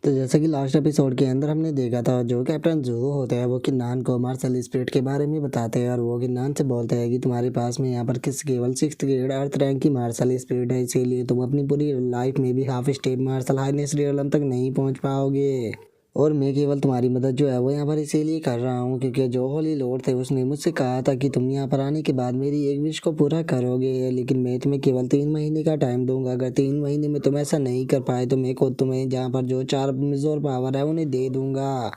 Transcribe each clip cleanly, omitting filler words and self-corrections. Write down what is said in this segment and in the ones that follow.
तो जैसा कि लास्ट एपिसोड के अंदर हमने देखा था, जो कैप्टन जूहो होते हैं वो किन्नान को मार्शल स्पिरिट के बारे में बताते हैं और वो किन्नान से बोलते हैं कि तुम्हारे पास में यहाँ पर किस केवल 6th ग्रेड अर्थ रैंक की मार्शल स्पिरिट है, इसीलिए तुम अपनी पूरी लाइफ में भी half step martial highness realm तक नहीं पहुंच पाओगे। और मैं केवल तुम्हारी मदद जो है वो यहाँ पर इसीलिए कर रहा हूँ क्योंकि जो होली लॉर्ड थे उसने मुझसे कहा था कि तुम यहाँ पर आने के बाद मेरी एक विश को पूरा करोगे, लेकिन मैं तुम्हें केवल 3 महीने का टाइम दूंगा। अगर 3 महीने में तुम ऐसा नहीं कर पाए तो मैं खुद तुम्हें जहाँ पर जो 4 मिजोर पावर है उन्हें दे दूंगा।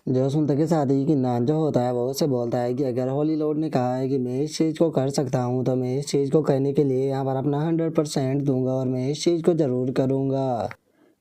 जो सुनते के साथ ही कि नान जो होता है वो उसे बोलता है कि अगर होली लॉर्ड ने कहा है कि मैं इस चीज़ को कर सकता हूँ तो मैं इस चीज़ को करने के लिए यहाँ पर अपना 100% दूंगा और मैं इस चीज़ को ज़रूर करूँगा।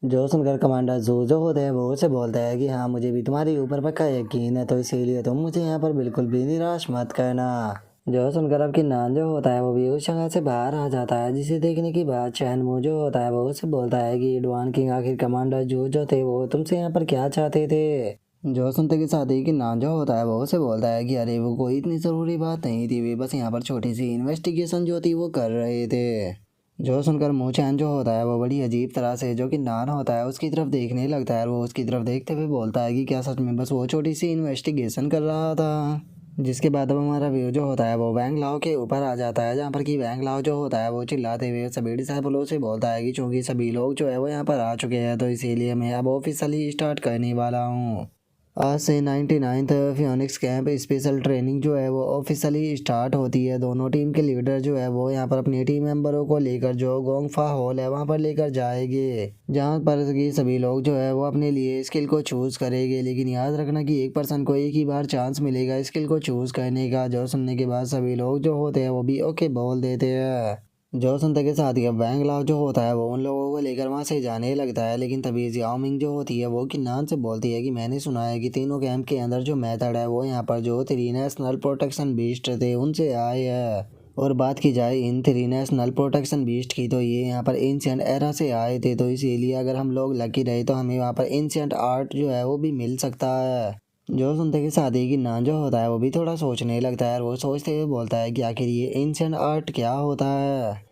जो सुनकर कमांडर जो होते हैं वो उसे बोलता है कि हाँ, मुझे भी तुम्हारे ऊपर पक्का यकीन है, तो इसीलिए तुम मुझे यहाँ पर बिल्कुल भी निराश मत करना। जो सुनकर अब किन्नान जो होता है वो भी उस जगह से बाहर आ जाता है, जिसे देखने के बाद चैनमू जो होता है वो उसे बोलता है कि डुआन किंग आखिर कमांडर जो थे वो तुमसे यहाँ पर क्या चाहते थे। जो सुनते के साथ ही किन्नान जो होता है वो उसे बोलता है कि अरे वो कोई इतनी ज़रूरी बात नहीं थी, वे बस यहाँ पर छोटी सी इन्वेस्टिगेशन जो थी वो कर रहे थे। जो सुनकर मोचैन जो होता है वो बड़ी अजीब तरह से जो कि नान होता है उसकी तरफ देखने लगता है और वो उसकी तरफ देखते हुए बोलता है कि क्या सच में बस वो छोटी सी इन्वेस्टिगेशन कर रहा था। जिसके बाद अब हमारा व्यू जो होता है वो वैंग लाओ के ऊपर आ जाता है, जहाँ पर कि वैंग लाओ जो होता है वो चिल्लाते हुए सभी डिसाइबलों से बोलता है कि चूंकि सभी लोग जो है वो यहाँ पर आ चुके हैं तो इसीलिए मैं अब ऑफिशियली स्टार्ट करने वाला हूँ। आज से 99th फियोनिक्स कैंप स्पेशल ट्रेनिंग जो है वो ऑफिशियली स्टार्ट होती है। दोनों टीम के लीडर जो है वो यहाँ पर अपने टीम मेंबरों को लेकर जो गोंगफा हॉल है वहाँ पर लेकर जाएंगे, जहाँ पर कि सभी लोग जो है वो अपने लिए स्किल को चूज करेंगे। लेकिन याद रखना कि एक पर्सन को एक ही बार चांस मिलेगा स्किल को चूज करने का। जो सुनने के बाद सभी लोग जो होते हैं वो भी ओके बोल देते हैं। जो सुनते के साथ ही अब वैंग लाओ जो होता है वो उन लोगों को लेकर वहां से जाने लगता है, लेकिन तभी जियाओमिंग जो होती है वो किन्नान से बोलती है कि मैंने सुना है कि तीनों कैंप के अंदर जो मेथड है वो यहाँ पर जो 3 नेशनल प्रोटेक्शन बीस्ट थे उनसे आए है। और बात की जाए इन 3 नेशनल प्रोटेक्शन बीस्ट की तो ये यहाँ पर एंशिएंट एरा से आए थे, तो इसीलिए अगर हम लोग लकी रहे तो हमें वहाँ पर एंशिएंट आर्ट जो है वो भी मिल सकता है। जो सुनते के साथ ही कि नान जो होता है वो भी थोड़ा सोचने लगता है और वो सोचते हुए बोलता है कि आखिर ये एंशिएंट आर्ट क्या होता है।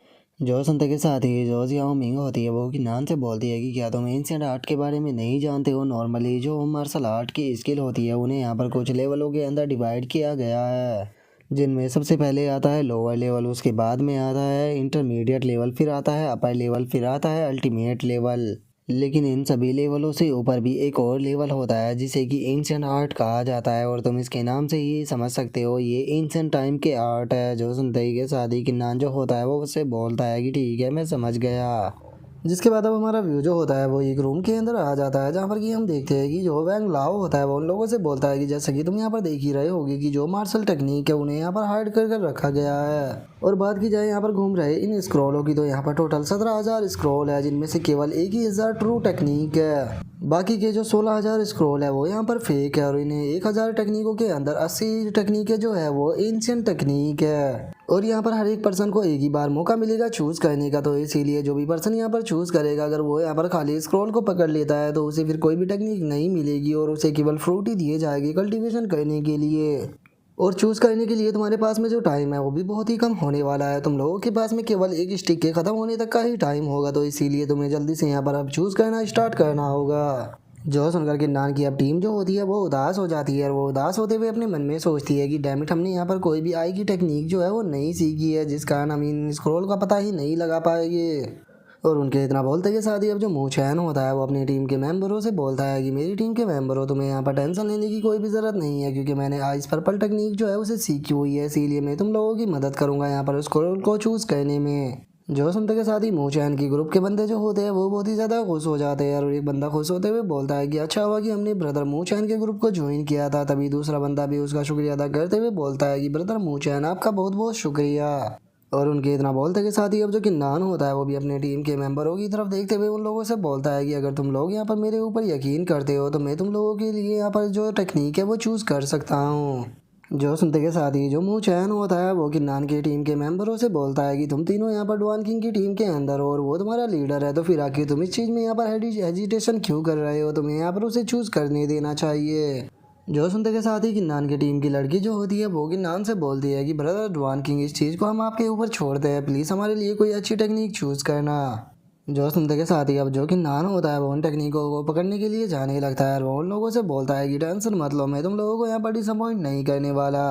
जो सुनते के साथ ही जो जियाओ मिंग होती है वो कि नान से बोलती है कि क्या तुम एंशिएंट आर्ट के बारे में नहीं जानते हो। नॉर्मली जो मार्शल आर्ट की स्किल होती है उन्हें यहाँ पर कुछ लेवलों के अंदर डिवाइड किया गया है, जिनमें सबसे पहले आता है लोअर लेवल, उसके बाद में आता है इंटरमीडिएट लेवल, फिर आता है अपर लेवल, फिर आता है अल्टीमेट लेवल। लेकिन इन सभी लेवलों से ऊपर भी एक और लेवल होता है जिसे कि एंशिएंट आर्ट कहा जाता है, और तुम इसके नाम से ही समझ सकते हो ये एंशिएंट टाइम के आर्ट है। जो सुनते ही के साथ ही किन्नान जो होता है वो उससे बोलता है कि ठीक है मैं समझ गया। जिसके बाद अब हमारा व्यू जो होता है वो एक रूम के अंदर आ जाता है, जहाँ पर कि हम देखते हैं कि जो वैंग लाओ होता है वो उन लोगों से बोलता है कि जैसा कि तुम यहाँ पर देख ही रहे होगे कि जो मार्शल टेक्निक है उन्हें यहाँ पर हाइड कर कर रखा गया है। और बात की जाए यहाँ पर घूम रहे इन स्क्रॉलों की तो यहाँ पर टोटल 17,000 स्क्रॉल है, जिनमें से केवल 21,000 ट्रू टेक्निक है। बाकी के जो 16,000 स्क्रॉल है वो यहाँ पर फेक है, और इन्हें 1,000 टेक्निकों के अंदर 80 टेक्निकें जो है वो एंशिएंट टेक्निक है। और यहाँ पर हर एक पर्सन को एक ही बार मौका मिलेगा चूज करने का, तो इसीलिए जो भी पर्सन यहाँ पर चूज करेगा अगर वो यहाँ पर खाली स्क्रॉल को पकड़ लेता है तो उसे फिर कोई भी टेक्निक नहीं मिलेगी और उसे केवल फ्रूट ही दिए जाएगी कल्टीवेशन करने के लिए। और चूज करने के लिए तुम्हारे पास में जो टाइम है वो भी बहुत ही कम होने वाला है। तुम लोगों के पास में केवल एक स्टिक के खत्म होने तक का ही टाइम होगा, तो इसीलिए तुम्हें जल्दी से यहाँ पर अब चूज करना स्टार्ट करना होगा। जो सुनकर किन्नान की अब टीम जो होती है वो उदास हो जाती है, और वो उदास होते हुए अपने मन में सोचती है कि डैमिट हमने यहाँ पर कोई भी आई की टेक्निक जो है वो नहीं सीखी है, जिस कारण हम इन स्क्रॉल का पता ही नहीं लगा पाएंगे। और उनके इतना बोलते के साथ ही अब जो मोचैन होता है वो अपनी टीम के मेंबरों से बोलता है कि मेरी टीम के मेंबरों तुम्हें यहाँ पर टेंशन लेने की कोई भी ज़रूरत नहीं है, क्योंकि मैंने आइस पर्पल टेक्निक जो है उसे सीखी हुई है, इसीलिए मैं तुम लोगों की मदद करूँगा यहाँ पर स्क्रॉल को चूज़ करने में। जो सुनते के साथ ही मोचैन की ग्रुप के बंदे जो होते हैं वो बहुत ही ज़्यादा खुश हो जाते हैं, और एक बंदा खुश होते हुए बोलता है कि अच्छा हुआ कि हमने ब्रदर मोचैन के ग्रुप को ज्वाइन किया था। तभी दूसरा बंदा भी उसका शुक्रिया अदा करते हुए बोलता है कि ब्रदर मोचैन आपका बहुत बहुत शुक्रिया। और उनके इतना बोलते के साथ ही अब जो किन्नान होता है वो भी अपने टीम के मेंबरों की तरफ देखते हुए उन लोगों से बोलता है कि अगर तुम लोग यहाँ पर मेरे ऊपर यकीन करते हो तो मैं तुम लोगों के लिए यहाँ पर जो टेक्निक है वो चूज़ कर सकता हूँ। जो सुनते के साथ ही जो मोचैन होता है वो किन्नान की टीम के मेंबरों से बोलता है कि तुम तीनों यहाँ पर डुआन किंग की टीम के अंदर हो और वो तुम्हारा लीडर है, तो फिर आखिर तुम इस चीज़ में यहाँ पर हेजिटेशन क्यों कर रहे हो, तुम्हें यहाँ पर उसे चूज़ करने देना चाहिए। जो सुनते के साथ ही किन्नान की टीम की लड़की जो होती है वो किन्नान से बोलती है कि ब्रदर डुआन किंग इस चीज़ को हम आपके ऊपर छोड़ते हैं, प्लीज़ हमारे लिए कोई अच्छी टेक्निक चूज़ करना। जो सुनते के साथ ही अब जो कि नान होता है वो उन टेक्निकों को पकड़ने के लिए जाने लगता है और वो उन लोगों से बोलता है कि टेंशन मत लो, मैं तुम लोगों को यहाँ पर डिसअपॉइंट नहीं करने वाला।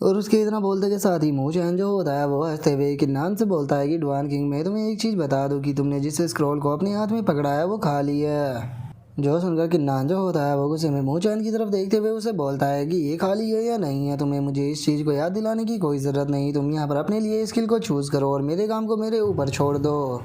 और उसके इतना बोलते के साथ ही मुँह चैन जो होता है वो हंसते हुए किन्नान से बोलता है कि डुआन किंग, मैं तुम्हें एक चीज़ बता दूँ कि तुमने जिस स्क्रॉल को अपने हाथ में पकड़ा है वो खाली है। जो सुनकर किन्नान जो होता है वो गुस्से में मुँह चैन की तरफ देखते हुए उसे बोलता है कि ये खाली है या नहीं है, तुम्हें मुझे इस चीज़ को याद दिलाने की कोई ज़रूरत नहीं, तुम यहाँ पर अपने लिए स्किल को चूज़ करो और मेरे काम को मेरे ऊपर छोड़ दो।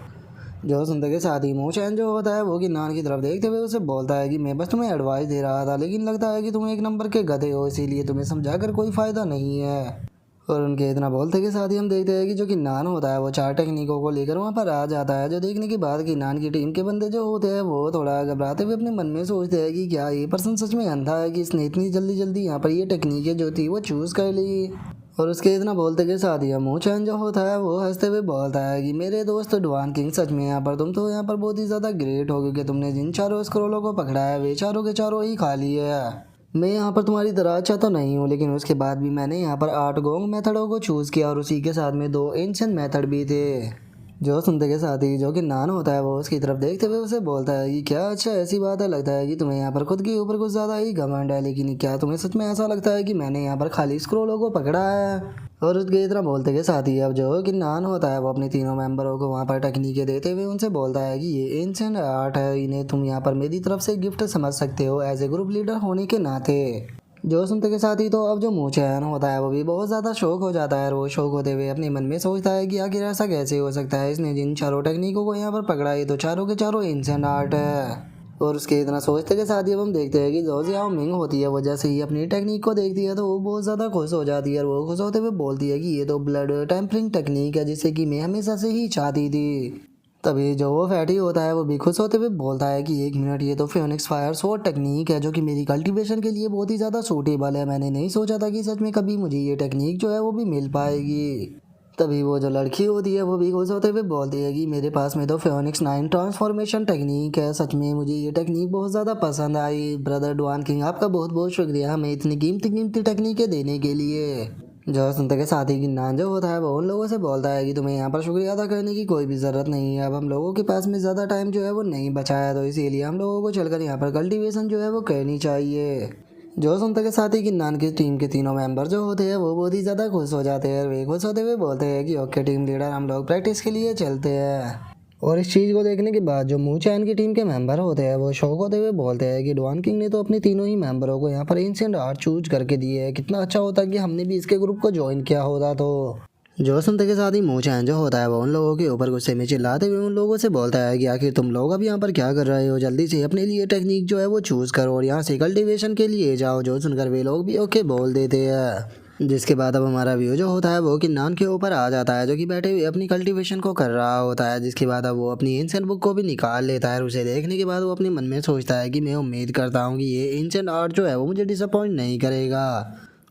जो सुनते के साथ ही मुँह चैन जो होता है वो किन्नान की तरफ देखते हुए उसे बोलता है कि मैं बस तुम्हें एडवाइस दे रहा था, लेकिन लगता है कि तुम एक नंबर के गधे हो, इसीलिए तुम्हें समझाकर कोई फ़ायदा नहीं है। और उनके इतना बोलते के साथ ही हम देखते हैं कि जो किन्नान होता है वो 4 टेक्निकों को लेकर वहाँ पर आ जाता है, जो देखने के बाद किन्नान की टीम के बंदे जो होते हैं वो थोड़ा घबराते हुए अपने मन में सोचते हैं कि क्या ये पर्सन सच में अंधा है कि इसने इतनी जल्दी जल्दी यहाँ पर ये टेक्निकें जो थी वो चूज़ कर ली। और उसके इतना बोलते के साथ ही मुँह चैन जो होता है वो हंसते हुए बोलता है कि मेरे दोस्त डुआन किंग, सच में यहाँ पर तुम तो यहाँ पर बहुत ही ज़्यादा ग्रेट हो, क्योंकि तुमने जिन चारों स्क्रोलों को पकड़ा है वे चारों के चारों ही खाली है। मैं यहाँ पर तुम्हारी तरह अच्छा तो नहीं हूँ, लेकिन उसके बाद भी मैंने यहाँ पर 8 गोंग मेथडों को चूज़ किया और उसी के साथ में 2 एंशिएंट मेथड भी थे। जो सुनते के साथ ही जो कि नान होता है वो उसकी तरफ देखते हुए उसे बोलता है कि क्या, अच्छा ऐसी बात है, लगता है कि तुम्हें यहाँ पर खुद के ऊपर कुछ ज़्यादा ही घमंड है, लेकिन क्या तुम्हें सच में ऐसा लगता है कि मैंने यहाँ पर खाली स्क्रोलों को पकड़ा है। और उसके इतना बोलते के साथ ही अब जो कि नान होता है वो अपने तीनों मेंबरों को वहाँ पर टेक्निकें देते हुए उनसे बोलता है कि ये एंशिएंट आर्ट है, इन्हें तुम यहाँ पर मेरी तरफ से गिफ्ट समझ सकते हो एज ए ग्रुप लीडर होने के नाते। जो सुनते के साथ ही तो अब जो मुँह चैन होता है वो भी बहुत ज़्यादा शौक हो जाता है और वो शौक होते हुए अपने मन में सोचता है कि आखिर ऐसा कैसे हो सकता है, इसने जिन चारों टेक्निकों को यहाँ पर पकड़ा है तो चारों के चारों एंशिएंट आर्ट है। और उसके इतना सोचते के साथ ही अब हम देखते हैं कि जो जियाओ मिंग होती है वो जैसे ही अपनी टेक्निक को देखती है तो वो बहुत ज़्यादा खुश हो जाती है और वो खुश होते हुए बोलती है कि ये तो ब्लड टेम्परिंग टेक्निक है, जिससे कि मैं हमेशा से ही चाहती थी। तभी जो वो फैटी होता है वो भी खुश होते हुए बोलता है कि 1 मिनट, ये तो फियोनिक्स फायर स्वॉर्ड टेक्निक है जो कि मेरी कल्टीवेशन के लिए बहुत ही ज़्यादा सूटेबल है, मैंने नहीं सोचा था कि सच में कभी मुझे ये टेक्निक जो है वो भी मिल पाएगी। तभी वो जो लड़की होती है वो भी खुश होते हुए बोलती है कि मेरे पास में तो फियोनिक्स 9 ट्रांसफॉर्मेशन टेक्निक है, सच में मुझे ये टेक्निक बहुत ज़्यादा पसंद आई। ब्रदर डुआन किंग, आपका बहुत बहुत शुक्रिया हमें इतनी कीमती कीमती टेक्निकें देने के लिए। जो सुनते के साथ ही किन्नान जो होता है वो उन लोगों से बोलता है कि तुम्हें यहाँ पर शुक्रिया अदा करने की कोई भी ज़रूरत नहीं है, अब हम लोगों के पास में ज़्यादा टाइम जो है वो नहीं बचा है, तो इसीलिए हम लोगों को चलकर यहाँ पर कल्टीवेशन जो है वो करनी चाहिए। जो सुनते के साथ ही किन्नान की टीम के तीनों मेंबर जो होते हैं वो बहुत ही ज़्यादा खुश हो जाते हैं और वे खुश होते हुए बोलते हैं कि ओके टीम लीडर, हम लोग प्रैक्टिस के लिए चलते हैं। और इस चीज़ को देखने के बाद जो मुँह चैन की टीम के मेंबर होते हैं वो शौक होते हुए बोलते हैं कि डुआन किंग ने तो अपने तीनों ही मेंबरों को यहाँ पर एंशिएंट आर्ट चूज करके दिए है, कितना अच्छा होता कि हमने भी इसके ग्रुप को ज्वाइन किया होता। तो जो सुनते के साथ ही मुँह चैन जो होता है वो उन लोगों के ऊपर गुस्से में चिल्लाते हुए उन लोगों से बोलता है कि आखिर तुम लोग अब यहाँ पर क्या कर रहे हो, जल्दी से अपने लिए टेक्निक जो है वो चूज़ करो और यहाँ से कल्टीवेशन के लिए जाओ। जो सुनकर वे लोग भी ओके बोल देते हैं, जिसके बाद अब हमारा व्यू जो होता है वो किन्नान के ऊपर आ जाता है जो कि बैठे हुए अपनी कल्टीवेशन को कर रहा होता है। जिसके बाद अब वो अपनी एंशिएंट बुक को भी निकाल लेता है और उसे देखने के बाद वो अपने मन में सोचता है कि मैं उम्मीद करता हूँ कि ये एंशिएंट आर्ट जो है वो मुझे डिसअपॉइंट नहीं करेगा।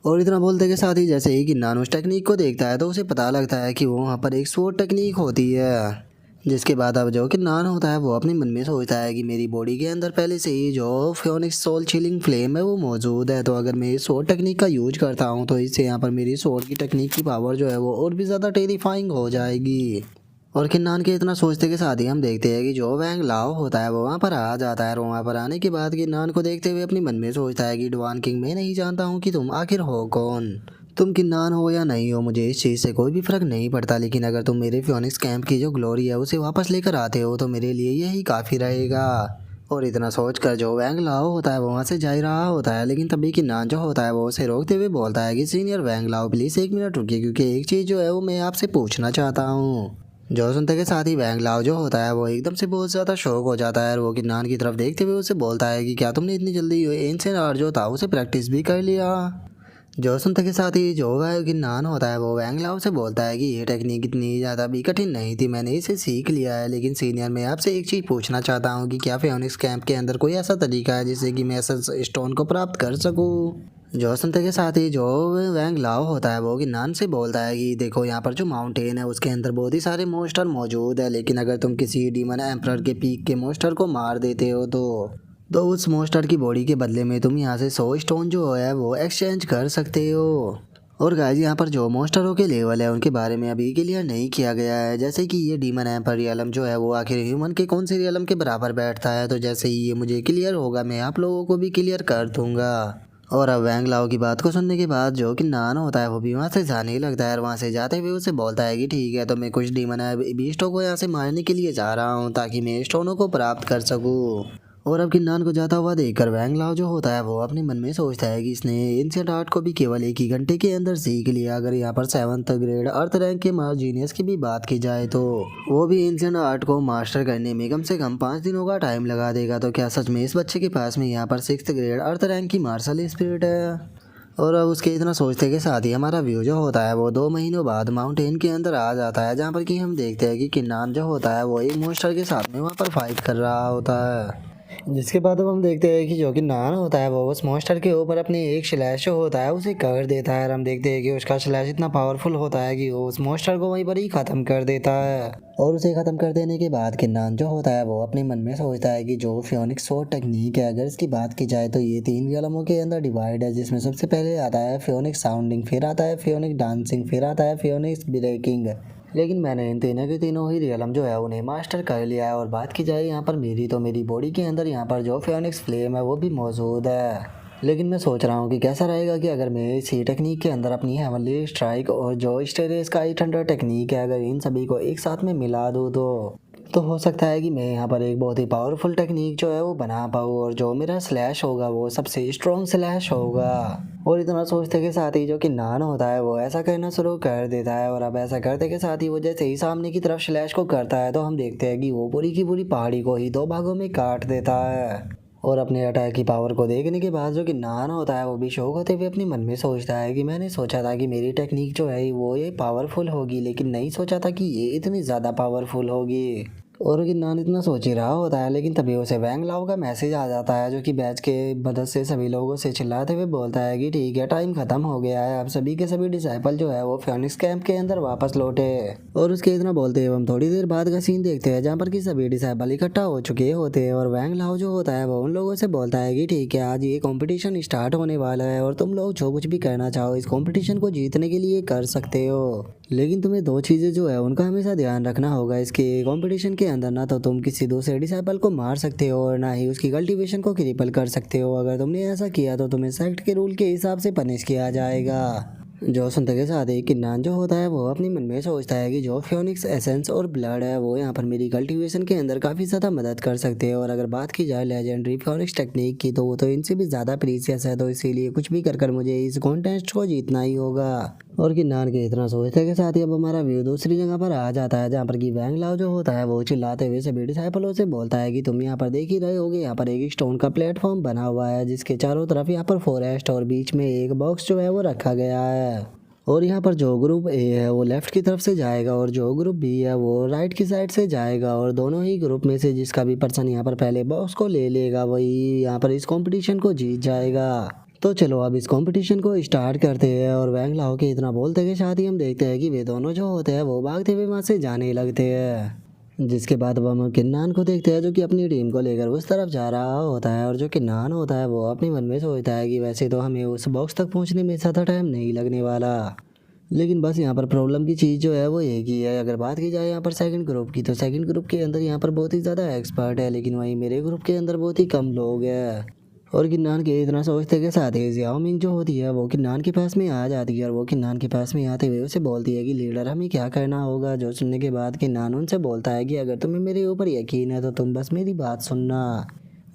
और इतना बोलते के साथ ही जैसे ही किन्नान उस टेक्निक को देखता है तो उसे पता लगता है कि वो वहाँ पर एक स्वॉर्ड टेक्निक होती है। जिसके बाद अब जो किन्नान होता है वो अपने मन में सोचता है कि मेरी बॉडी के अंदर पहले से ही जो फियोनिक्स सोल चिलिंग फ्लेम है वो मौजूद है, तो अगर मैं इस स्वॉर्ड टेक्निक का यूज करता हूँ तो इससे यहाँ पर मेरी स्वॉर्ड की टेक्निक की पावर जो है वो और भी ज़्यादा टेरिफाइंग हो जाएगी। और किन्नान के इतना सोचते के साथ ही हम देखते हैं कि जो वैंग लाओ होता है वो वहाँ पर आ जाता है और वहाँ पर आने के बाद किन्नान को देखते हुए अपने मन में सोचता है कि डुआन किंग, मैं नहीं जानता हूँ कि तुम आखिर हो कौन, तुम किन्नान हो या नहीं हो, मुझे इस चीज़ से कोई भी फ़र्क नहीं पड़ता, लेकिन अगर तुम मेरे फियोनिक्स कैंप की जो ग्लोरी है उसे वापस लेकर आते हो तो मेरे लिए यही काफ़ी रहेगा। और इतना सोच कर जो वैंग लाओ होता है वो वहाँ से जा ही रहा होता है, लेकिन तभी किन्नान जो होता है वो उसे रोकते हुए बोलता है कि सीनियर वैंग लाओ प्लीज़ 1 मिनट रुकिए, क्योंकि एक चीज़ जो है वो मैं आपसे पूछना चाहता हूँ। जो सुनते के साथ ही वैंग लाओ जो होता है वो एकदम से बहुत ज़्यादा शौक हो जाता है और वो किन्नान की तरफ देखते हुए उसे बोलता है कि क्या तुमने इतनी जल्दी एंशिएंट आर्ट जो था उसे प्रैक्टिस भी कर लिया। जो सुनते के साथ ही जो वह किन्नान होता है वो वैंग लाओ से बोलता है कि ये टेक्निक इतनी ज़्यादा भी कठिन नहीं थी, मैंने इसे सीख लिया है, लेकिन सीनियर मैं आपसे एक चीज़ पूछना चाहता हूँ कि क्या फियोनिक्स कैंप के अंदर कोई ऐसा तरीका है जिससे कि मैं एसेंस स्टोन को प्राप्त कर सकूँ। जो सुनते के साथ ही जो वैंग लाओ होता है वो किन्नान से बोलता है कि देखो यहाँ पर जो माउंटेन है उसके अंदर बहुत ही सारे मोस्टर मौजूद है, लेकिन अगर तुम किसी डीमन एम्परर के पीक के मोस्टर को मार देते हो तो उस मोस्टर की बॉडी के बदले में तुम यहाँ से 100 स्टोन जो है वो एक्सचेंज कर सकते हो। और गाइस यहाँ पर जो मॉन्स्टरों के लेवल है उनके बारे में अभी क्लियर नहीं किया गया है। जैसे कि ये डीमन एम्पर रियलम जो है वो आखिर ह्यूमन के कौन से रियलम के बराबर बैठता है, तो जैसे ही ये मुझे क्लियर होगा मैं आप लोगों को भी क्लियर कर दूंगा। और अब वैंग लाओ की बात को सुनने के बाद जो कि नान होता है वो भी वहाँ से जाने लगता है और वहाँ से जाते हुए उसे बोलता है कि ठीक है, तो मैं कुछ डीमन बीस्टों को यहाँ से मारने के लिए जा रहा हूँ ताकि मैं स्टोनों को प्राप्त कर सकूँ। और अब किन्नान को जाता हुआ देखकर वैंग लाओ जो होता है वो अपने मन में सोचता है कि इसने एंशिएंट आर्ट को भी केवल एक ही घंटे के अंदर सीख लिया। अगर यहाँ पर 7th ग्रेड अर्थ रैंक के जीनियस की भी बात की जाए तो वो भी एंशिएंट आर्ट को मास्टर करने में कम से कम 5 दिनों का टाइम लगा देगा। तो क्या सच में इस बच्चे के पास में यहाँ पर 6th ग्रेड अर्थ रैंक की मार्शल स्पिरिट है? और अब उसके इतना सोचते के साथ ही हमारा व्यू जो होता है वो 2 महीनों बाद माउंटेन के अंदर आ जाता है, जहाँ पर कि हम देखते हैं कि किन्नान जो होता है वो एक मॉन्स्टर के साथ में वहाँ पर फाइट कर रहा होता है। जिसके बाद अब हम देखते हैं कि जो कि नान होता है वो उस मॉन्स्टर के ऊपर अपनी एक स्लैश जो होता है उसे कर देता है और हम देखते हैं कि उसका स्लैश इतना पावरफुल होता है कि वो उस मॉन्स्टर को वहीं पर ही ख़त्म कर देता है। और उसे ख़त्म कर देने के बाद किन्नान जो होता है वो अपने मन में सोचता है कि जो फियोनिक्स स्वॉर्ड टेक्निक है, अगर इसकी बात की जाए तो ये 3 रियलमों के अंदर डिवाइड है, जिसमें सबसे पहले आता है फियोनिक्स साउंडिंग, फिर आता है फियोनिक्स डांसिंग, फिर आता है फियोनिक्स ब्रेकिंग। लेकिन मैंने इन तीनों के तीनों ही रियलम जो है उन्हें मास्टर कर लिया है। और बात की जाए यहाँ पर मेरी, तो मेरी बॉडी के अंदर यहाँ पर जो फियोनिक्स फ्लेम है वो भी मौजूद है। लेकिन मैं सोच रहा हूँ कि कैसा रहेगा कि अगर मैं इसी टेक्निक के अंदर अपनी हेवनली स्ट्राइक और जो स्टेरियस का 800 टेक्निक है, अगर इन सभी को एक साथ में मिला दूँ तो हो सकता है कि मैं यहाँ पर एक बहुत ही पावरफुल टेक्निक जो है वो बना पाऊँ और जो मेरा स्लैश होगा वो सबसे स्ट्रॉन्ग स्लैश होगा। और इतना सोचते के साथ ही जो कि नान होता है वो ऐसा करना शुरू कर देता है। और अब ऐसा करते के साथ ही वो जैसे ही सामने की तरफ स्लैश को करता है तो हम देखते हैं कि वो पूरी की पूरी पहाड़ी को ही 2 भागों में काट देता है। और अपने अटैक की पावर को देखने के बाद जो कि नान होता है वो भी शौक होते हुए अपने मन में सोचता है कि मैंने सोचा था कि मेरी टेक्निक जो है वो ये पावरफुल होगी, लेकिन नहीं सोचा था कि ये इतनी ज़्यादा पावरफुल होगी। और किन्नान इतना सोच ही रहा होता है, लेकिन तभी उसे वैंग लाओ का मैसेज आ जाता है जो कि बैच के मदद से सभी लोगों से चिल्लाते हुए बोलता है कि ठीक है, टाइम खत्म हो गया है, अब सभी के सभी डिसाइपल जो है वो फियोनिक्स कैंप के अंदर वापस लौटे। और उसके इतना बोलते हुए हम थोड़ी देर बाद का सीन देखते हैं जहाँ पर कि सभी डिसाइपल इकट्ठा हो चुके होते हैं और वैंग लाओ जो होता है वो उन लोगों से बोलता है कि ठीक है, आज ये कंपटीशन स्टार्ट होने वाला है और तुम लोग जो कुछ भी करना चाहो इस कंपटीशन को जीतने के लिए कर सकते हो, लेकिन तुम्हें 2 चीज़ें जो है उनका हमेशा ध्यान रखना होगा। इसके कंपटीशन के अंदर ना तो तुम किसी दूसरे डिसाइपल को मार सकते हो और ना ही उसकी कल्टीवेशन को क्रिपल कर सकते हो। अगर तुमने ऐसा किया तो तुम्हें सेक्ट के रूल के हिसाब से पनिश किया जाएगा। जो सुनते के साथ ही किन्नान जो होता है वो अपने मन में सोचता है कि जो फियोनिक्स एसेंस और ब्लड है वो यहाँ पर मेरी कल्टीवेशन के अंदर काफ़ी ज़्यादा मदद कर सकते हैं। और अगर बात की जाए लेजेंडरी फियोनिक्स टेक्निक की तो वो तो इनसे भी ज़्यादा प्रीसियस है, तो इसीलिए कुछ भी कर मुझे इस कॉन्टेस्ट को जीतना ही होगा। और किन्नान के इतना सोचने के साथ ही अब हमारा व्यू दूसरी जगह पर आ जाता है, जहाँ पर कि वैंग लाओ जो होता है वो चिल्लाते हुए सभी डिसाइपलों से बोलता है कि तुम यहाँ पर देख ही रहे होगे, यहाँ पर एक स्टोन का प्लेटफॉर्म बना हुआ है जिसके चारों तरफ यहाँ पर फॉरेस्ट और बीच में एक बॉक्स जो है वो रखा गया है। और यहाँ पर जो ग्रुप ए है वो लेफ्ट की तरफ से जाएगा और जो ग्रुप बी है वो राइट की साइड से जाएगा। और दोनों ही ग्रुप में से जिसका भी पर्सन यहाँ पर पहले बॉक्स को ले लेगा वही यहाँ पर इस कंपटीशन को जीत जाएगा। तो चलो अब इस कंपटीशन को स्टार्ट करते हैं। और वैंग लाओ के इतना बोलते के साथ ही हम देखते हैं कि वे दोनों जो होते हैं वो भागते हुए वहाँ से जाने लगते हैं। जिसके बाद अब हम किन्नान को देखते हैं जो कि अपनी टीम को लेकर उस तरफ जा रहा होता है। और जो किन्नान होता है वो अपने मन में सोचता है कि वैसे तो हमें उस बॉक्स तक पहुंचने में ज़्यादा टाइम नहीं लगने वाला, लेकिन बस यहाँ पर प्रॉब्लम की चीज़ जो है वो एक ही है। अगर बात की जाए यहाँ पर सेकंड ग्रुप की, तो सेकंड ग्रुप के अंदर यहाँ पर बहुत ही ज़्यादा एक्सपर्ट है, लेकिन वहीं मेरे ग्रुप के अंदर बहुत ही कम लोग हैं। और किन्नान के इतना सोचते के साथ ही जियाओ मिंग जो होती है वो किन्नान के पास में आ जाती है और वो किन्नान के पास में आते हुए उसे बोलती है कि लीडर हमें क्या करना होगा। जो सुनने के बाद किन्नान उनसे बोलता है कि अगर तुम्हें मेरे ऊपर यकीन है तो तुम बस मेरी बात सुनना।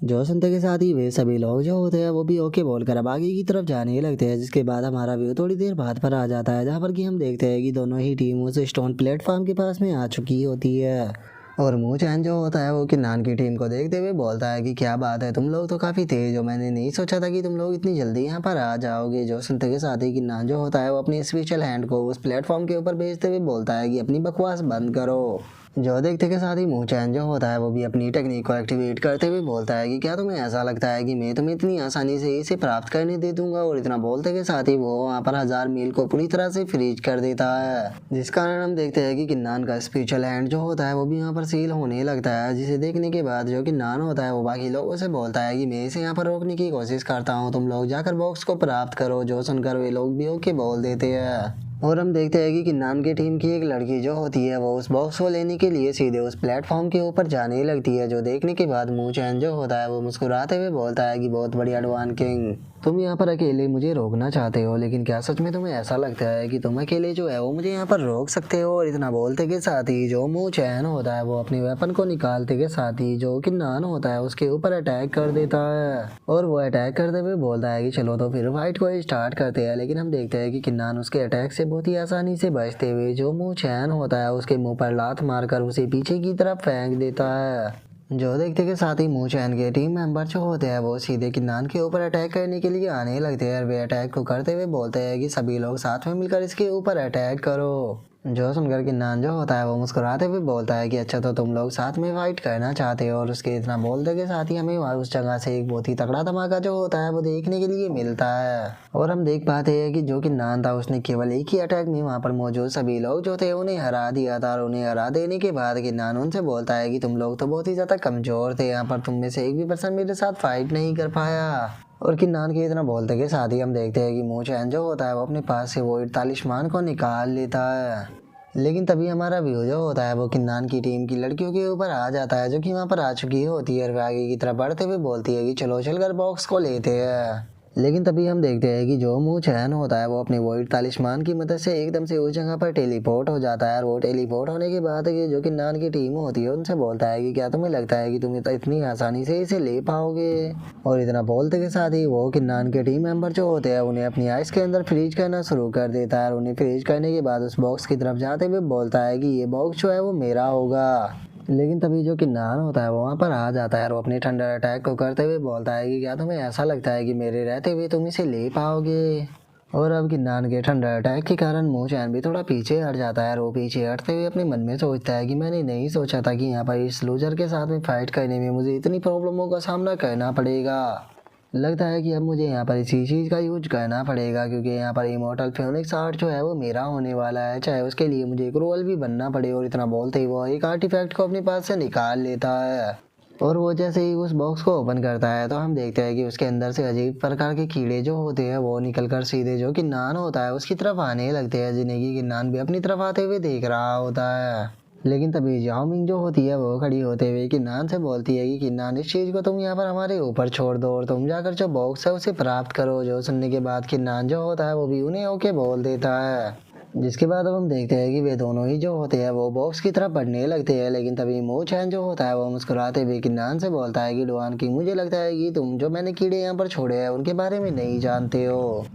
जो सुनते के साथ ही वे सभी लोग जो होते हैं वो भी ओके बोलकर अब आगे की तरफ जाने लगते हैं। जिसके बाद हमारा व्यू थोड़ी देर बाद पर आ जाता है, जहाँ पर कि हम देखते हैं कि दोनों ही टीम उस स्टोन प्लेटफॉर्म के पास में आ चुकी होती है। और मुँह चैन जो होता है वो किन्नान की टीम को देखते हुए बोलता है कि क्या बात है, तुम लोग तो काफ़ी तेज हो, मैंने नहीं सोचा था कि तुम लोग इतनी जल्दी यहाँ पर आ जाओगे। जो सुनते के साथ ही किन्नान जो होता है वो अपनी स्पेशल हैंड को उस प्लेटफॉर्म के ऊपर भेजते हुए बोलता है कि अपनी बकवास बंद करो। जो देखते के साथ ही मून चैन जो होता है वो भी अपनी टेक्निक को एक्टिवेट करते हुए बोलता है कि क्या तुम्हें ऐसा लगता है कि मैं तुम्हें इतनी आसानी से इसे प्राप्त करने दे दूंगा। और इतना बोलते के साथ ही वो वहाँ पर 1000 मील को पूरी तरह से फ्रीज कर देता है, जिस कारण हम देखते हैं कि किन्नान का स्पिरिचुअल हैंड जो होता है वो भी यहाँ पर सील होने लगता है। जिसे देखने के बाद जो किन्नान होता है वो बाकी लोगों से बोलता है कि मैं इसे यहाँ पर रोकने की कोशिश करता हूँ, तुम लोग जाकर बॉक्स को प्राप्त करो। जो सुनकर वे लोग भी ओके बोल देते हैं और हम देखते हैं कि किन्नान की टीम की एक लड़की जो होती है वो उस बॉक्स को लेने के लिए सीधे उस प्लेटफॉर्म के ऊपर जाने लगती है। जो देखने के बाद मून चैन जो होता है वो मुस्कुराते हुए बोलता है कि बहुत बढ़िया डुआन किंग, तुम यहाँ पर अकेले मुझे रोकना चाहते हो, लेकिन क्या सच में तुम्हें ऐसा लगता है कि तुम अकेले जो है वो मुझे यहाँ पर रोक सकते हो। और इतना बोलते के साथ ही जो मून चैन होता है वो अपने वेपन को निकालते के साथ ही जो किन्नान होता है उसके ऊपर अटैक कर देता है और वो अटैक करते हुए बोलता है कि चलो तो फिर फाइट को स्टार्ट करते हैं। लेकिन हम देखते हैं कि किन्नान उसके अटैक से बहुत ही आसानी से बचते हुए जो मून चैन होता है उसके मुंह पर लात मारकर उसे पीछे की तरफ फेंक देता है। जो देखते के साथ ही मून चैन के टीम मेंबर जो होते हैं वो सीधे किन्नान के ऊपर अटैक करने के लिए आने लगते हैं। वे अटैक को करते हुए बोलते हैं कि सभी लोग साथ में मिलकर इसके ऊपर अटैक करो। जो सुनकर किन्नान जो होता है वो मुस्कुराते हुए बोलता है कि अच्छा तो तुम लोग साथ में फाइट करना चाहते हो। और उसके इतना बोलते के साथ ही हमें उस जगह से एक बहुत ही तगड़ा धमाका जो होता है वो देखने के लिए मिलता है और हम देख पाते हैं कि जो किन्नान था उसने केवल एक ही अटैक में वहाँ पर मौजूद सभी लोग जो थे उन्हें हरा दिया था। और उन्हें हरा देने के बाद किन्नान उनसे बोलता है कि तुम लोग तो बहुत ही ज्यादा कमजोर थे, यहाँ पर तुम में से एक भी पर्सन मेरे साथ फाइट नहीं कर पाया। और किन्नान के इतना बोलते के साथ ही हम देखते हैं कि मून चैन जो होता है वो अपने पास से वो तालिस्मान को निकाल लेता है। लेकिन तभी हमारा व्यू जो होता है वो किन्नान की टीम की लड़कियों के ऊपर आ जाता है जो कि वहाँ पर आ चुकी होती है और वे आगे की तरफ बढ़ते हुए बोलती है कि चलो चलकर बॉक्स को लेते हैं। लेकिन तभी हम देखते हैं कि जो मून चैन होता है वो अपने वॉइड तालिस्मान की मदद से एकदम से उस जगह पर टेलीपोर्ट हो जाता है। और वो टेलीपोर्ट होने के बाद जो किन्नान की टीम होती है उनसे बोलता है कि क्या तुम्हें लगता है कि तुम इतनी आसानी से इसे ले पाओगे। और इतना बोलते के साथ ही वो किन्नान के टीम मेंबर जो होते हैं उन्हें अपनी आइस के अंदर फ्रीज करना शुरू कर देता है। और उन्हें फ्रीज करने के बाद उस बॉक्स की तरफ जाते हुए बोलता है कि ये बॉक्स जो है वो मेरा होगा। लेकिन तभी जो किन्नान होता है वो वहाँ पर आ जाता है और वो अपने थंडर अटैक को करते हुए बोलता है कि क्या तुम्हें ऐसा लगता है कि मेरे रहते हुए तुम इसे ले पाओगे। और अब किन्नान के थंडर अटैक के कारण मून चैन भी थोड़ा पीछे हट जाता है और वो पीछे हटते हुए अपने मन में सोचता है कि मैंने नहीं सोचा था कि यहाँ पर इस लूजर के साथ में फाइट करने में मुझे इतनी प्रॉब्लमों का सामना करना पड़ेगा। लगता है कि अब मुझे यहाँ पर इसी चीज़ का यूज करना पड़ेगा क्योंकि यहाँ पर इमॉर्टल फिनिक्स आर्ट जो है वो मेरा होने वाला है, चाहे उसके लिए मुझे एक रोल भी बनना पड़े। और इतना बोलते ही वो एक आर्टिफैक्ट को अपने पास से निकाल लेता है और वो जैसे ही उस बॉक्स को ओपन करता है तो हम देखते हैं कि उसके अंदर से अजीब प्रकार के कीड़े जो होते हैं वो निकलकर सीधे जो किन्नान होता है उसकी तरफ आने लगते हैं, जिन्हें कि किन्नान भी अपनी तरफ आते हुए देख रहा होता है। लेकिन तभी जाओमिंग जो होती है वो खड़ी होते हुए किन्नान से बोलती है कि किन्नान इस चीज़ को तुम यहाँ पर हमारे ऊपर छोड़ दो और तुम जाकर जो बॉक्स है उसे प्राप्त करो। जो सुनने के बाद किन्नान जो होता है वो भी उन्हें ओके बोल देता है, जिसके बाद अब हम देखते हैं कि वे दोनों ही जो होते हैं वो बॉक्स की तरफ बढ़ने लगते हैं। लेकिन तभी मून चैन जो होता है वो मुस्कुराते हुए किन्नान से बोलता है कि डुआन की मुझे लगता है कि तुम जो मैंने कीड़े यहाँ पर छोड़े हैं उनके बारे में नहीं जानते हो,